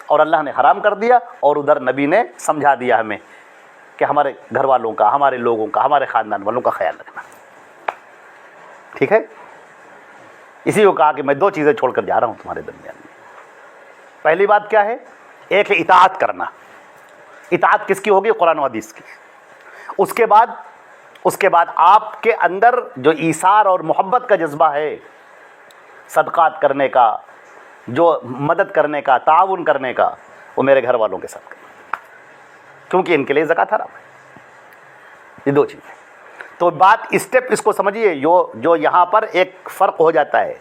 اور اللہ نے حرام کر دیا, اور ادھر نبی نے سمجھا دیا ہمیں کہ ہمارے گھر والوں کا, ہمارے لوگوں کا, ہمارے خاندان والوں کا خیال رکھنا. ٹھیک ہے. اسی کو کہا کہ میں 2 چیزیں چھوڑ کر جا رہا ہوں تمہارے درمیان میں. پہلی بات کیا ہے؟ ایک ہے اطاعت کرنا. اطاعت کس کی ہوگی؟ قرآن و حدیث کی. اس کے بعد آپ کے اندر جو ایثار اور محبت کا جذبہ ہے, صدقات کرنے کا, جو مدد کرنے کا, تعاون کرنے کا, وہ میرے گھر والوں کے ساتھ کریں, کیونکہ ان کے لیے زکوٰۃ حرام ہے. یہ 2 چیزیں. تو بات اسٹیپ اس کو سمجھیے, جو یہاں پر ایک فرق ہو جاتا ہے,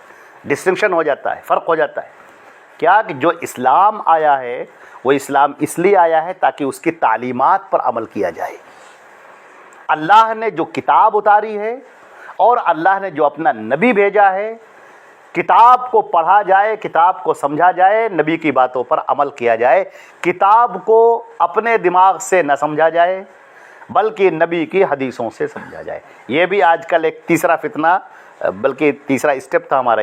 ڈسٹنکشن ہو جاتا ہے, فرق ہو جاتا ہے. کیا کہ جو اسلام آیا ہے وہ اسلام اس لیے آیا ہے تاکہ اس کی تعلیمات پر عمل کیا جائے. اللہ نے جو کتاب اتاری ہے اور اللہ نے جو اپنا نبی بھیجا ہے, کتاب کو پڑھا جائے, کتاب کو سمجھا جائے, نبی کی باتوں پر عمل کیا جائے. کتاب کو اپنے دماغ سے نہ سمجھا جائے بلکہ نبی کی حدیثوں سے سمجھا جائے. یہ بھی آج کل ایک تیسرا فتنہ, بلکہ تیسرا اسٹیپ تھا ہمارا.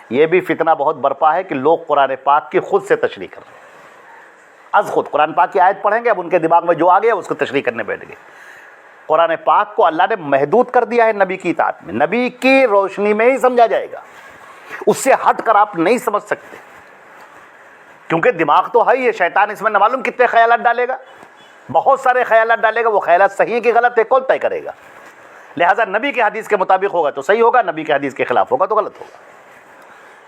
یہ بھی فتنہ بہت برپا ہے کہ لوگ قرآن پاک کی خود سے تشریح کر رہے ہیں. از خود قرآن پاک کی آیت پڑھیں گے, اب ان کے دماغ میں جو آ گیا اس کو تشریح کرنے بیٹھ گئے. قرآن پاک کو اللہ نے محدود کر دیا ہے نبی کی اطاعت میں. نبی کی روشنی میں ہی سمجھا جائے گا, اس سے ہٹ کر آپ نہیں سمجھ سکتے, کیونکہ دماغ تو ہے ہی ہے. شیطان اس میں نہ معلوم کتنے خیالات ڈالے گا, بہت سارے خیالات ڈالے گا. وہ خیالات صحیح کہ غلط ہے کون طے کرے گا؟ لہٰذا نبی کے حدیث کے مطابق ہوگا تو صحیح ہوگا, نبی کے حدیث کے خلاف ہوگا تو غلط ہوگا.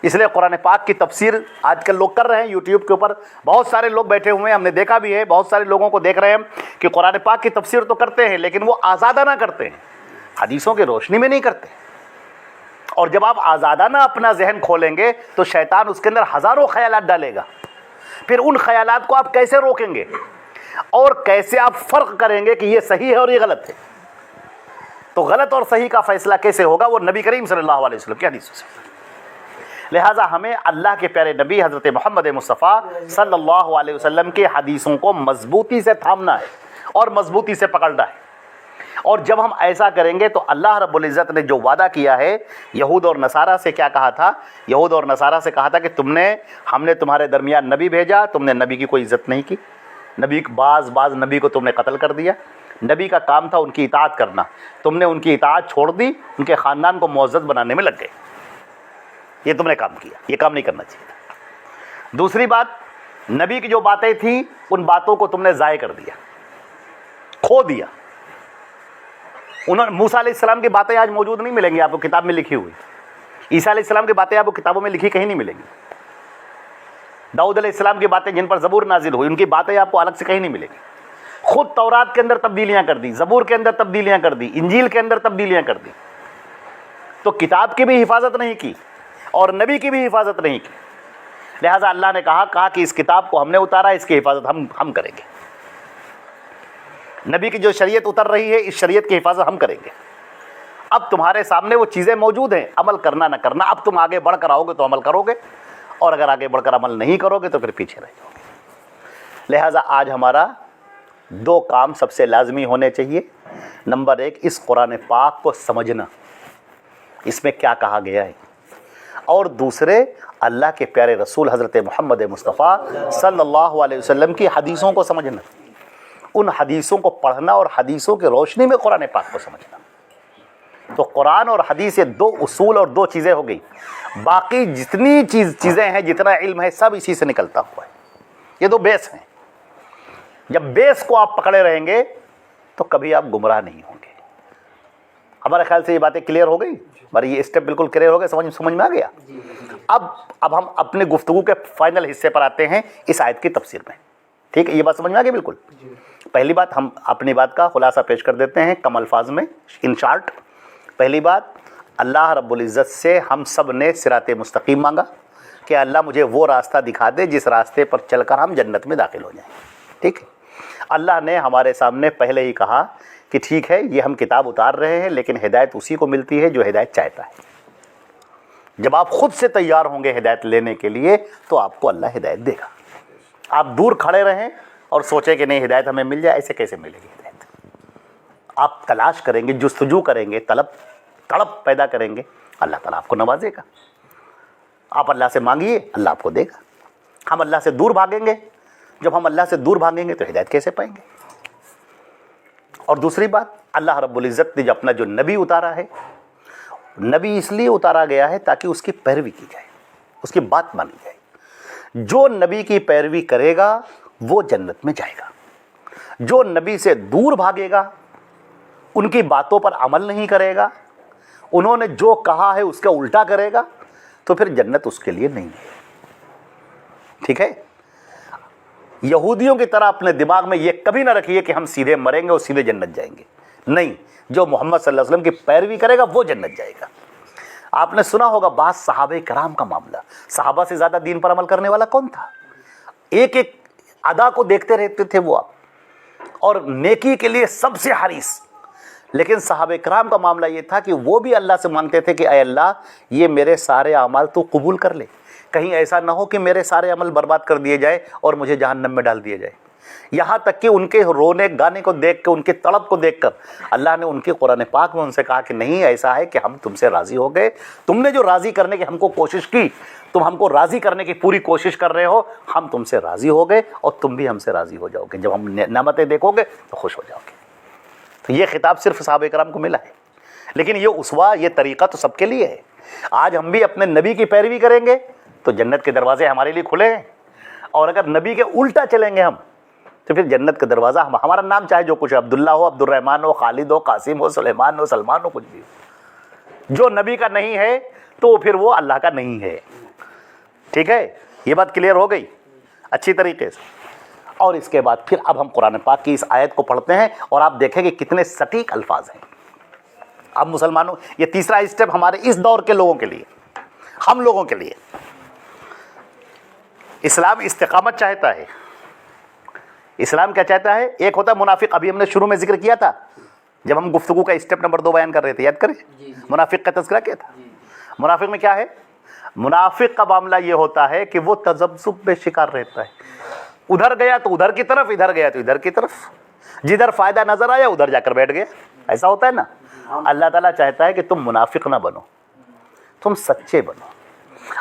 اس لیے قرآن پاک کی تفسیر آج کل لوگ کر رہے ہیں یوٹیوب کے اوپر. بہت سارے لوگ بیٹھے ہوئے ہیں, ہم نے دیکھا بھی ہے, بہت سارے لوگوں کو دیکھ رہے ہیں کہ قرآن پاک کی تفسیر تو کرتے ہیں لیکن وہ آزادانہ کرتے ہیں, حدیثوں کی روشنی میں نہیں کرتے. اور جب آپ آزادانہ اپنا ذہن کھولیں گے تو شیطان اس کے اندر ہزاروں خیالات ڈالے گا. پھر ان خیالات کو آپ کیسے روکیں گے اور کیسے آپ فرق کریں گے کہ یہ صحیح ہے اور یہ غلط ہے؟ تو غلط اور صحیح کا فیصلہ کیسے ہوگا؟ وہ نبی کریم صلی اللہ علیہ وسلم کی حدیثوں سے. لہٰذا ہمیں اللہ کے پیارے نبی حضرت محمد مصطفیٰ صلی اللہ علیہ وسلم کی حدیثوں کو مضبوطی سے تھامنا ہے اور مضبوطی سے پکڑنا ہے. اور جب ہم ایسا کریں گے تو اللہ رب العزت نے جو وعدہ کیا ہے یہود اور نصارہ سے, کیا کہا تھا؟ یہود اور نصارہ سے کہا تھا کہ ہم نے تمہارے درمیان نبی بھیجا, تم نے نبی کی کوئی عزت نہیں کی, بعض نبی کو تم نے قتل کر دیا. نبی کا کام تھا ان کی اطاعت کرنا, تم نے ان کی اطاعت چھوڑ دی, ان کے خاندان کو معزز بنانے میں لگ گئے. یہ تم نے کام کیا, یہ کام نہیں کرنا چاہیے تھا. دوسری بات, نبی کی جو باتیں تھیں ان باتوں کو تم نے ضائع کر دیا, کھو دیا. موسیٰ علیہ السلام کی باتیں آج موجود نہیں ملیں گی آپ کو کتاب میں لکھی ہوئی. عیسیٰ علیہ السلام کی باتیں آپ کو کتابوں میں لکھی کہیں نہیں ملیں گی. داؤد علیہ السلام کی باتیں جن پر زبور نازل ہوئی ان کی باتیں آپ کو الگ سے کہیں نہیں ملیں گی. خود تورات کے اندر تبدیلیاں کر دی, زبور کے اندر تبدیلیاں کر دی, انجیل کے اندر تبدیلیاں کر دی. تو کتاب کی بھی حفاظت نہیں کی اور نبی کی بھی حفاظت نہیں کی. لہٰذا اللہ نے کہا کہ اس کتاب کو ہم نے اتارا, اس کی حفاظت ہم کریں گے. نبی کی جو شریعت اتر رہی ہے اس شریعت کی حفاظت ہم کریں گے. اب تمہارے سامنے وہ چیزیں موجود ہیں, عمل کرنا نہ کرنا. اب تم آگے بڑھ کر آؤ گے تو عمل کرو گے, اور اگر آگے بڑھ کر عمل نہیں کرو گے تو پھر پیچھے رہ جاؤ گے. لہٰذا آج ہمارا 2 کام سب سے لازمی ہونے چاہیے. نمبر 1, اس قرآن پاک کو سمجھنا, اس میں کیا کہا گیا ہے. اور دوسرے, اللہ کے پیارے رسول حضرت محمد مصطفیٰ صلی اللہ علیہ وسلم کی حدیثوں کو سمجھنا, ان حدیثوں کو پڑھنا اور حدیثوں کی روشنی میں قرآن پاک کو سمجھنا. تو قرآن اور حدیث یہ 2 اصول اور 2 چیزیں ہو گئی. باقی جتنی چیزیں ہیں, جتنا علم ہے, سب اسی سے نکلتا ہوا ہے. یہ 2 بیس ہیں. جب بیس کو آپ پکڑے رہیں گے تو کبھی آپ گمراہ نہیں ہوں گے. ہمارے خیال سے یہ باتیں کلیئر ہو گئی, ہماری یہ اسٹیپ بالکل کلیئر ہو گئے, سمجھ میں آ گیا. اب ہم اپنے گفتگو کے فائنل حصے پر آتے ہیں اس آیت کی تفسیر میں. ٹھیک ہے, یہ بات سمجھ میں آ گئی بالکل. پہلی بات, ہم اپنی بات کا خلاصہ پیش کر دیتے ہیں کم الفاظ میں, ان شارٹ. پہلی بات, اللہ رب العزت سے ہم سب نے صراط مستقیم مانگا کہ اللہ مجھے وہ راستہ دکھا دے جس راستے پر چل کر ہم جنت میں داخل ہو جائیں. ٹھیک ہے. اللہ نے ہمارے سامنے پہلے ہی کہا کہ ٹھیک ہے یہ ہم کتاب اتار رہے ہیں لیکن ہدایت اسی کو ملتی ہے جو ہدایت چاہتا ہے. جب آپ خود سے تیار ہوں گے ہدایت لینے کے لیے تو آپ کو اللہ ہدایت دے گا. آپ دور کھڑے رہیں اور سوچیں کہ نہیں ہدایت ہمیں مل جائے, ایسے کیسے ملے گی ہدایت؟ آپ تلاش کریں گے, جستجو کریں گے, تڑپ پیدا کریں گے, اللہ تعالیٰ آپ کو نوازے گا. آپ اللہ سے مانگیے, اللہ آپ کو دے گا. ہم اللہ سے دور بھاگیں گے, جب ہم اللہ سے دور بھاگیں گے تو ہدایت کیسے پائیں گے؟ اور دوسری بات, اللہ رب العزت نے جو اپنا جو نبی اتارا ہے, نبی اس لیے اتارا گیا ہے تاکہ اس کی پیروی کی جائے, اس کی بات مانی جائے. جو نبی کی پیروی کرے گا وہ جنت میں جائے گا. جو نبی سے دور بھاگے گا, ان کی باتوں پر عمل نہیں کرے گا, انہوں نے جو کہا ہے اس کا الٹا کرے گا, تو پھر جنت اس کے لیے نہیں ہے. ٹھیک ہے. یہودیوں کی طرح اپنے دماغ میں یہ کبھی نہ رکھیے کہ ہم سیدھے مریں گے اور سیدھے جنت جائیں گے. نہیں, جو محمد صلی اللہ علیہ وسلم کی پیروی کرے گا وہ جنت جائے گا. آپ نے سنا ہوگا بعض صحابہ کرام کا معاملہ, صحابہ سے زیادہ دین پر عمل کرنے والا کون تھا؟ ایک ایک ادا کو دیکھتے رہتے تھے وہ آپ, اور نیکی کے لیے سب سے حریص. لیکن صحابہ کرام کا معاملہ یہ تھا کہ وہ بھی اللہ سے مانگتے تھے کہ اے اللہ یہ میرے سارے اعمال تو قبول کر لے, کہیں ایسا نہ ہو کہ میرے سارے عمل برباد کر دیے جائے اور مجھے جہنم میں ڈال دیا جائے. یہاں تک کہ ان کے رونے گانے کو دیکھ کے, ان کے تڑپ کو دیکھ کر اللہ نے ان کے قرآن پاک میں ان سے کہا کہ نہیں, ایسا ہے کہ ہم تم سے راضی ہو گئے, تم نے جو راضی کرنے کی ہم کو کوشش کی, تم ہم کو راضی کرنے کی پوری کوشش کر رہے ہو, ہم تم سے راضی ہو گئے اور تم بھی ہم سے راضی ہو جاؤ گے. جب ہم نعمتیں دیکھو گے تو خوش ہو جاؤ گے. تو یہ خطاب صرف صحابہ کرام کو ملا ہے, لیکن یہ اسوہ, یہ طریقہ تو سب کے لیے ہے. آج ہم بھی اپنے نبی کی پیروی کریں گے تو جنت کے دروازے ہمارے لیے کھلے ہیں, اور اگر نبی کے الٹا چلیں گے ہم تو پھر جنت کا دروازہ ہمارا نام چاہے جو کچھ ہے, عبداللہ ہو, عبد الرحمن ہو, خالد ہو, قاسم ہو, سلیمان ہو, سلمان ہو, کچھ بھی ہو, جو نبی کا نہیں ہے تو پھر وہ اللہ کا نہیں ہے. ٹھیک ہے, یہ بات کلیئر ہو گئی اچھی طریقے سے. اور اس کے بعد پھر اب ہم قرآن پاک کی اس آیت کو پڑھتے ہیں اور آپ دیکھیں کہ کتنے سٹیک الفاظ ہیں. اب مسلمانوں, یہ تیسرا اسٹیپ ہمارے اس دور کے لوگوں کے لیے, ہم لوگوں کے لیے. اسلام استقامت چاہتا ہے. اسلام کیا چاہتا ہے؟ ایک ہوتا ہے منافق, ابھی ہم نے شروع میں ذکر کیا تھا جب ہم گفتگو کا اسٹیپ نمبر 2 بیان کر رہے تھے, یاد کریں منافق کا تذکرہ کیا تھا. منافق میں کیا ہے؟ منافق کا معاملہ یہ ہوتا ہے کہ وہ تذبذب میں شکار رہتا ہے, ادھر گیا تو ادھر کی طرف, ادھر گیا تو ادھر کی طرف, جدھر فائدہ نظر آیا ادھر جا کر بیٹھ گیا. ایسا ہوتا ہے نا. اللہ تعالیٰ چاہتا ہے کہ تم منافق نہ بنو, تم سچے بنو.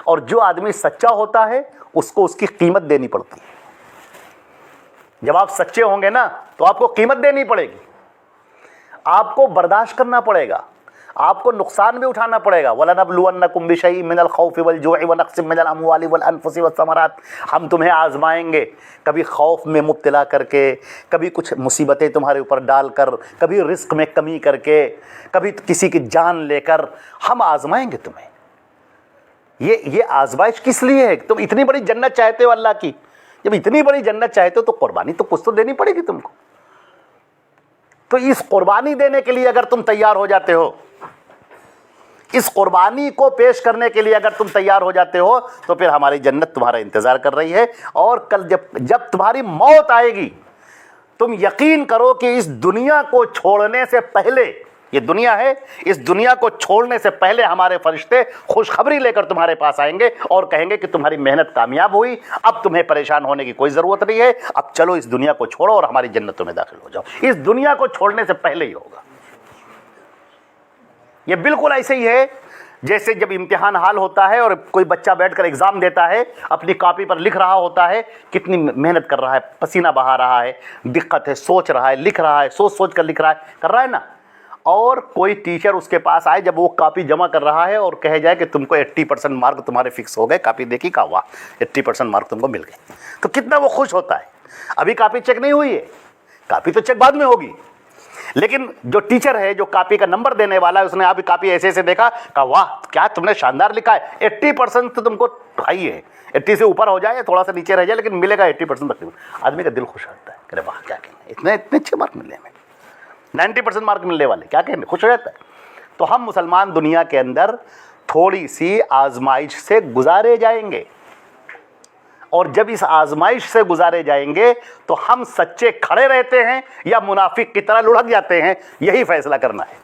اور جو آدمی سچا ہوتا ہے اس کو اس کی قیمت دینی پڑتی ہے. جب آپ سچے ہوں گے نا تو آپ کو قیمت دینی پڑے گی, آپ کو برداشت کرنا پڑے گا, آپ کو نقصان بھی اٹھانا پڑے گا. وَلَنَبْلُوَنَّكُمْ بِشَيْءٍ مِّنَ الْخَوْفِ وَالْجُوعِ وَنَقْصٍ مِّنَ الْأَمْوَالِ وَالْأَنفُسِ وَالثَّمَرَاتِ. ہم تمہیں آزمائیں گے, کبھی خوف میں مبتلا کر کے, کبھی کچھ مصیبتیں تمہارے اوپر ڈال کر, کبھی رزق میں کمی کر کے, کبھی کسی کی جان لے کر, ہم آزمائیں گے تمہیں. یہ آزمائش کس لیے ہے؟ تم اتنی بڑی جنت چاہتے ہو اللہ کی, جب اتنی بڑی جنت چاہتے ہو تو قربانی تو کچھ تو دینی پڑے گی تم کو. تو اس قربانی دینے کے لیے اگر تم تیار ہو جاتے ہو, اس قربانی کو پیش کرنے کے لیے اگر تم تیار ہو جاتے ہو تو پھر ہماری جنت تمہارا انتظار کر رہی ہے. اور کل جب تمہاری موت آئے گی تم یقین کرو کہ اس دنیا کو چھوڑنے سے پہلے, یہ دنیا ہے, اس دنیا کو چھوڑنے سے پہلے ہمارے فرشتے خوشخبری لے کر تمہارے پاس آئیں گے اور کہیں گے کہ تمہاری محنت کامیاب ہوئی, اب تمہیں پریشان ہونے کی کوئی ضرورت نہیں ہے, اب چلو اس دنیا کو چھوڑو اور ہماری جنتوں میں داخل ہو جاؤ. اس دنیا کو چھوڑنے سے پہلے ہی ہوگا. یہ بالکل ایسے ہی ہے جیسے جب امتحان حال ہوتا ہے اور کوئی بچہ بیٹھ کر ایگزام دیتا ہے, اپنی کاپی پر لکھ رہا ہوتا ہے, کتنی محنت کر رہا ہے, پسینہ بہا رہا ہے, دقت ہے, سوچ رہا ہے, لکھ رہا ہے, سوچ کر لکھ رہا ہے, کر رہا ہے نا. اور کوئی ٹیچر اس کے پاس آئے جب وہ کاپی جمع کر رہا ہے اور کہے جائے کہ تم کو 80% مارک تمہارے فکس ہو گئے, کاپی دیکھی, کہا واہ 80% مارک تم کو مل گئے, تو کتنا وہ خوش ہوتا ہے. ابھی کاپی چیک نہیں ہوئی ہے, کاپی تو چیک بعد میں ہوگی, لیکن جو ٹیچر ہے, جو کاپی کا نمبر دینے والا ہے, اس نے ابھی کاپی ایسے ایسے دیکھا, کہا واہ کیا تم نے شاندار لکھا ہے, 80% تو تم کو ہائی ہے, 80 سے اوپر ہو جائے تھوڑا سا نیچے رہ جائے لیکن ملے گا 80% تقریباً. آدمی کا دل خوش ہوتا ہے, کہ واہ کیا کہنا, اتنے اچھے مارک ملے ہمیں, 90% مارک ملنے والے, کیا کہنے, خوش ہو جاتا ہے. تو ہم مسلمان دنیا کے اندر تھوڑی سی آزمائش سے گزارے جائیں گے، اور جب اس آزمائش سے گزارے جائیں گے تو ہم سچے کھڑے رہتے ہیں یا منافق کی طرح لڑک جاتے ہیں، یہی فیصلہ کرنا ہے۔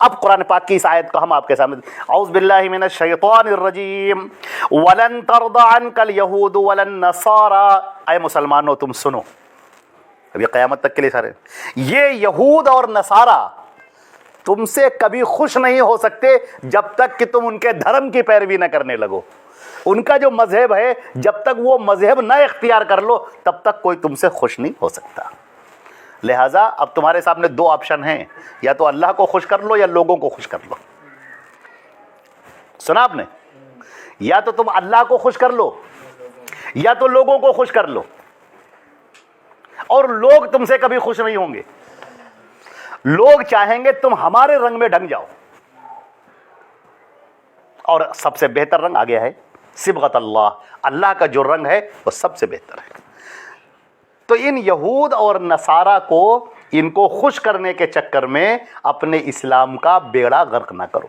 اب قرآن پاک کی اس آیت کو ہم آپ کے سامنے، اعوذ باللہ من الشیطان الرجیم، وَلَن تَرْضَ عَنْكَ الْيَهُودُ وَلَا النَّصَارَى، اے مسلمانوں تم سنو، اب یہ قیامت تک کے لیے سارے، یہ یہود اور نصارہ تم سے کبھی خوش نہیں ہو سکتے جب تک کہ تم ان کے دھرم کی پیروی نہ کرنے لگو۔ ان کا جو مذہب ہے جب تک وہ مذہب نہ اختیار کر لو تب تک کوئی تم سے خوش نہیں ہو سکتا۔ لہٰذا اب تمہارے سامنے دو آپشن ہیں، یا تو اللہ کو خوش کر لو یا لوگوں کو خوش کر لو۔ سنا آپ نے؟ یا تو تم اللہ کو خوش کر لو یا تو لوگوں کو خوش کر لو، اور لوگ تم سے کبھی خوش نہیں ہوں گے۔ لوگ چاہیں گے تم ہمارے رنگ میں ڈھنگ جاؤ، اور سب سے بہتر رنگ آ گیا ہے صبغت اللہ، اللہ کا جو رنگ ہے وہ سب سے بہتر ہے۔ تو ان یہود اور نصارہ کو، ان کو خوش کرنے کے چکر میں اپنے اسلام کا بیڑا غرق نہ کرو،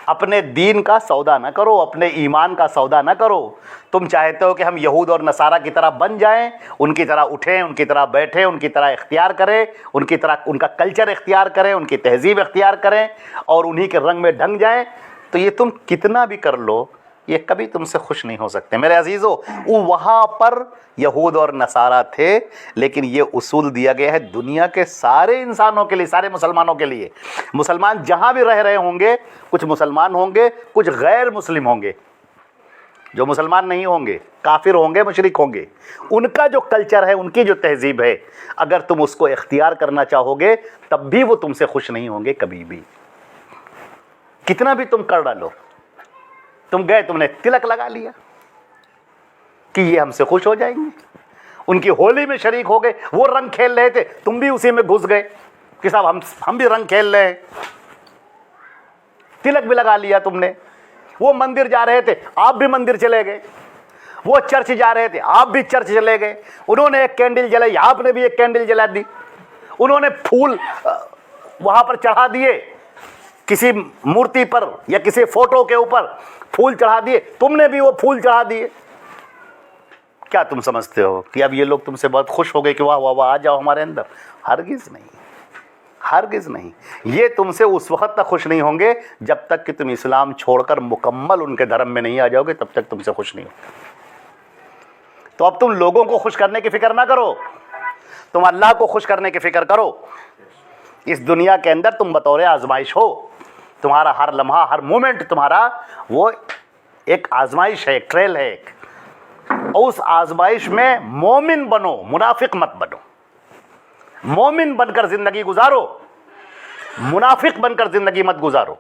اپنے دین کا سودا نہ کرو، اپنے ایمان کا سودا نہ کرو۔ تم چاہتے ہو کہ ہم یہود اور نصارہ کی طرح بن جائیں، ان کی طرح اٹھیں، ان کی طرح بیٹھیں، ان کی طرح اختیار کریں، ان کی طرح ان کا کلچر اختیار کریں، ان کی تہذیب اختیار کریں اور انہی کے رنگ میں ڈھنگ جائیں، تو یہ تم کتنا بھی کر لو یہ کبھی تم سے خوش نہیں ہو سکتے۔ میرے عزیزو، وہاں پر یہود اور نصارہ تھے، لیکن یہ اصول دیا گیا ہے دنیا کے سارے انسانوں کے لیے، سارے مسلمانوں کے لیے۔ مسلمان جہاں بھی رہ رہے ہوں گے، کچھ مسلمان ہوں گے، کچھ غیر مسلم ہوں گے، جو مسلمان نہیں ہوں گے، کافر ہوں گے، مشرک ہوں گے، ان کا جو کلچر ہے، ان کی جو تہذیب ہے، اگر تم اس کو اختیار کرنا چاہو گے تب بھی وہ تم سے خوش نہیں ہوں گے کبھی بھی، کتنا بھی تم کر ڈالو۔ تم گئے، تم نے تلک لگا لیا کہ یہ ہم سے خوش ہو جائیں گے، ان کی ہولی میں شریک ہو گئے، وہ رنگ کھیل رہے تھے، تم بھی اسی میں گھس گئے کہ صاحب ہم بھی رنگ کھیل رہے ہیں، تلک بھی لگا لیا تم نے۔ وہ مندر جا رہے تھے، آپ بھی مندر چلے گئے، وہ چرچ جا رہے تھے، آپ بھی چرچ چلے گئے، انہوں نے ایک کینڈل جلائی، آپ نے بھی ایک کینڈل جلا دی، انہوں نے پھول وہاں پر چڑھا دیے، کسی مورتی پر یا کسی فوٹو کے اوپر پھول چڑھا دیے، تم نے بھی وہ پھول چڑھا دیے۔ کیا تم سمجھتے ہو کہ اب یہ لوگ تم سے بہت خوش ہو گئے کہ واہ واہ واہ آ جاؤ ہمارے اندر؟ ہرگز نہیں، ہرگز نہیں۔ یہ تم سے اس وقت تک خوش نہیں ہوں گے جب تک کہ تم اسلام چھوڑ کر مکمل ان کے دھرم میں نہیں آ جاؤ گے، تب تک تم سے خوش نہیں ہوں گے۔ تو اب تم لوگوں کو خوش کرنے کی فکر نہ کرو، تم اللہ کو خوش کرنے کی فکر کرو۔ اس دنیا کے اندر تم بطور آزمائش ہو، تمہارا ہر لمحہ، ہر مومنٹ تمہارا وہ ایک آزمائش ہے، ایک ٹریل ہے ایک، اور اس آزمائش میں مومن بنو، منافق مت بنو۔ مومن بن کر زندگی گزارو، منافق بن کر زندگی مت گزارو۔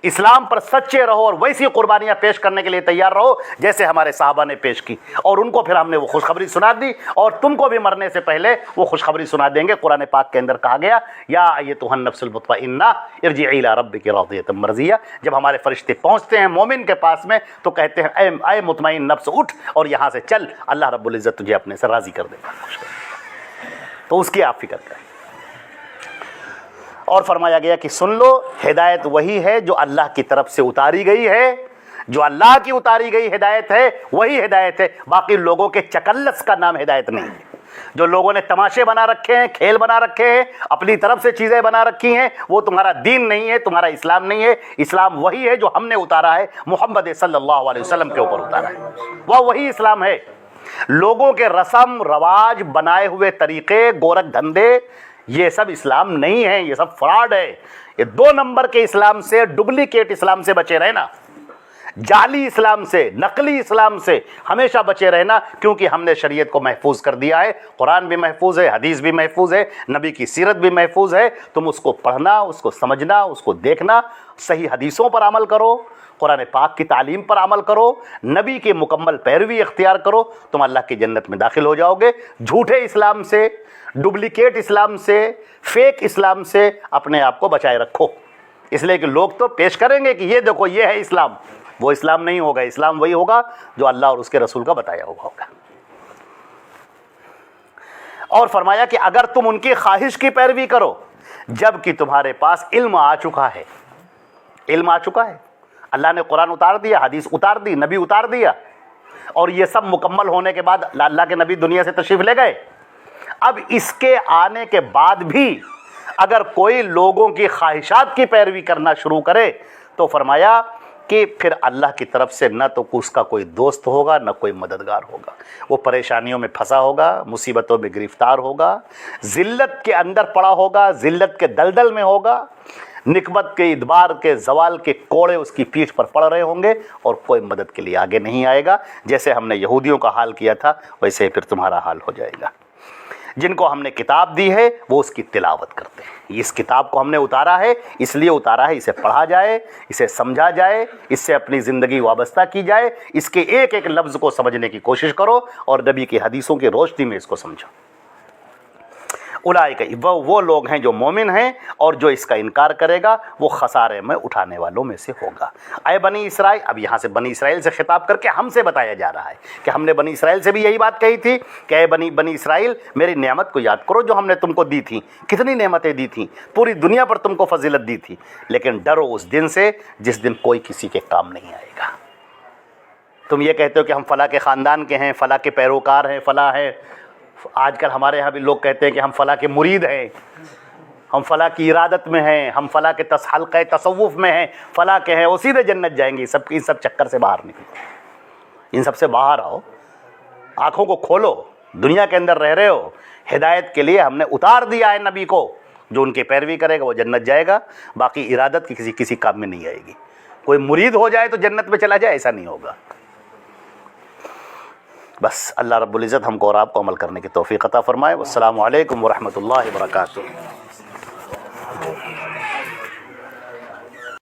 اسلام پر سچے رہو اور ویسی قربانیاں پیش کرنے کے لیے تیار رہو جیسے ہمارے صحابہ نے پیش کی، اور ان کو پھر ہم نے وہ خوشخبری سنا دی، اور تم کو بھی مرنے سے پہلے وہ خوشخبری سنا دیں گے۔ قرآن پاک کے اندر کہا گیا یا ایتھا النفس المطمئنہ ارجعی الی ربک راضیۃ مرضیہ۔ جب ہمارے فرشتے پہنچتے ہیں مومن کے پاس میں تو کہتے ہیں اے مطمئن نفس اٹھ اور یہاں سے چل، اللہ رب العزت تجھے اپنے سے راضی کر دے گا، تو اس کی آپ فکر کریں۔ اور فرمایا گیا کہ سن لو، ہدایت وہی ہے جو اللہ کی طرف سے اتاری گئی ہے، جو اللہ کی اتاری گئی ہدایت ہے وہی ہدایت ہے، باقی لوگوں کے چکلس کا نام ہدایت نہیں ہے۔ جو لوگوں نے تماشے بنا رکھے ہیں، کھیل بنا رکھے ہیں، اپنی طرف سے چیزیں بنا رکھی ہیں، وہ تمہارا دین نہیں ہے، تمہارا اسلام نہیں ہے۔ اسلام وہی ہے جو ہم نے اتارا ہے، محمد صلی اللہ علیہ وسلم کے اوپر اتارا ہے، وہ وہی اسلام ہے۔ لوگوں کے رسم رواج، بنائے ہوئے طریقے، گورکھ دھندے، یہ سب اسلام نہیں ہے، یہ سب فراڈ ہے۔ یہ 2 نمبر کے اسلام سے، ڈپلیکیٹ اسلام سے بچے رہنا، جعلی اسلام سے، نقلی اسلام سے ہمیشہ بچے رہنا، کیونکہ ہم نے شریعت کو محفوظ کر دیا ہے۔ قرآن بھی محفوظ ہے، حدیث بھی محفوظ ہے، نبی کی سیرت بھی محفوظ ہے۔ تم اس کو پڑھنا، اس کو سمجھنا، اس کو دیکھنا، صحیح حدیثوں پر عمل کرو، قرآن پاک کی تعلیم پر عمل کرو، نبی کی مکمل پیروی اختیار کرو، تم اللہ کی جنت میں داخل ہو جاؤ گے۔ جھوٹے اسلام سے، ڈپلیکیٹ اسلام سے، فیک اسلام سے اپنے آپ کو بچائے رکھو، اس لیے کہ لوگ تو پیش کریں گے کہ یہ دیکھو یہ ہے اسلام، وہ اسلام نہیں ہوگا۔ اسلام وہی ہوگا جو اللہ اور اس کے رسول کا بتایا ہوا ہوگا۔ اور فرمایا کہ اگر تم ان کی خواہش کی پیروی کرو، جب کہ تمہارے پاس علم آ چکا ہے. علم آ چکا ہے. اللہ نے قرآن اتار دیا, حدیث اتار دی, نبی اتار دیا, اور یہ سب مکمل ہونے کے بعد اللہ کے نبی دنیا سے تشریف لے گئے. اب اس کے آنے کے بعد بھی اگر کوئی لوگوں کی خواہشات کی پیروی کرنا شروع کرے تو فرمایا کہ پھر اللہ کی طرف سے نہ تو اس کا کوئی دوست ہوگا نہ کوئی مددگار ہوگا. وہ پریشانیوں میں پھنسا ہوگا, مصیبتوں میں گرفتار ہوگا, ذلت کے اندر پڑا ہوگا, ذلت کے دلدل میں ہوگا, نکبت کے ادبار کے زوال کے کوڑے اس کی پیٹھ پر پڑ رہے ہوں گے, اور کوئی مدد کے لیے آگے نہیں آئے گا. جیسے ہم نے یہودیوں کا حال کیا تھا ویسے ہی پھر تمہارا حال ہو جائے گا. جن کو ہم نے کتاب دی ہے وہ اس کی تلاوت کرتے ہیں. اس کتاب کو ہم نے اتارا ہے, اس لیے اتارا ہے اسے پڑھا جائے, اسے سمجھا جائے, اس سے اپنی زندگی وابستہ کی جائے, اس کے ایک ایک لفظ کو سمجھنے کی کوشش کرو اور نبی کی حدیثوں کی روشنی میں اس کو سمجھو. اولئک, وہ لوگ ہیں جو مومن ہیں, اور جو اس کا انکار کرے گا وہ خسارے میں اٹھانے والوں میں سے ہوگا. اے بنی اسرائیل, اب یہاں سے بنی اسرائیل سے خطاب کر کے ہم سے بتایا جا رہا ہے کہ ہم نے بنی اسرائیل سے بھی یہی بات کہی تھی کہ اے بنی اسرائیل, میری نعمت کو یاد کرو جو ہم نے تم کو دی تھی. کتنی نعمتیں دی تھیں, پوری دنیا پر تم کو فضیلت دی تھی, لیکن ڈرو اس دن سے جس دن کوئی کسی کے کام نہیں آئے گا. تم یہ کہتے ہو کہ ہم فلاں کے خاندان کے ہیں, فلاں کے پیروکار ہیں, فلاں ہیں. آج کل ہمارے ہاں بھی لوگ کہتے ہیں کہ ہم فلاں کے مرید ہیں, ہم فلاں کی ارادت میں ہیں, ہم فلاں کے حلقہ تصوف میں ہیں, فلاں کے ہیں, وہ سیدھے جنت جائیں گے. ان سب چکر سے باہر نکلو, ان سب سے باہر آؤ, آنکھوں کو کھولو. دنیا کے اندر رہ رہے ہو, ہدایت کے لیے ہم نے اتار دیا ہے نبی کو. جو ان کی پیروی کرے گا وہ جنت جائے گا, باقی ارادت کی کسی کام میں نہیں آئے گی. کوئی مرید ہو جائے تو جنت میں چلا جائے, ایسا نہیں ہوگا. بس اللہ رب العزت ہم کو اور آپ کو عمل کرنے کی توفیق عطا فرمائے. والسلام علیکم ورحمۃ اللہ وبرکاتہ.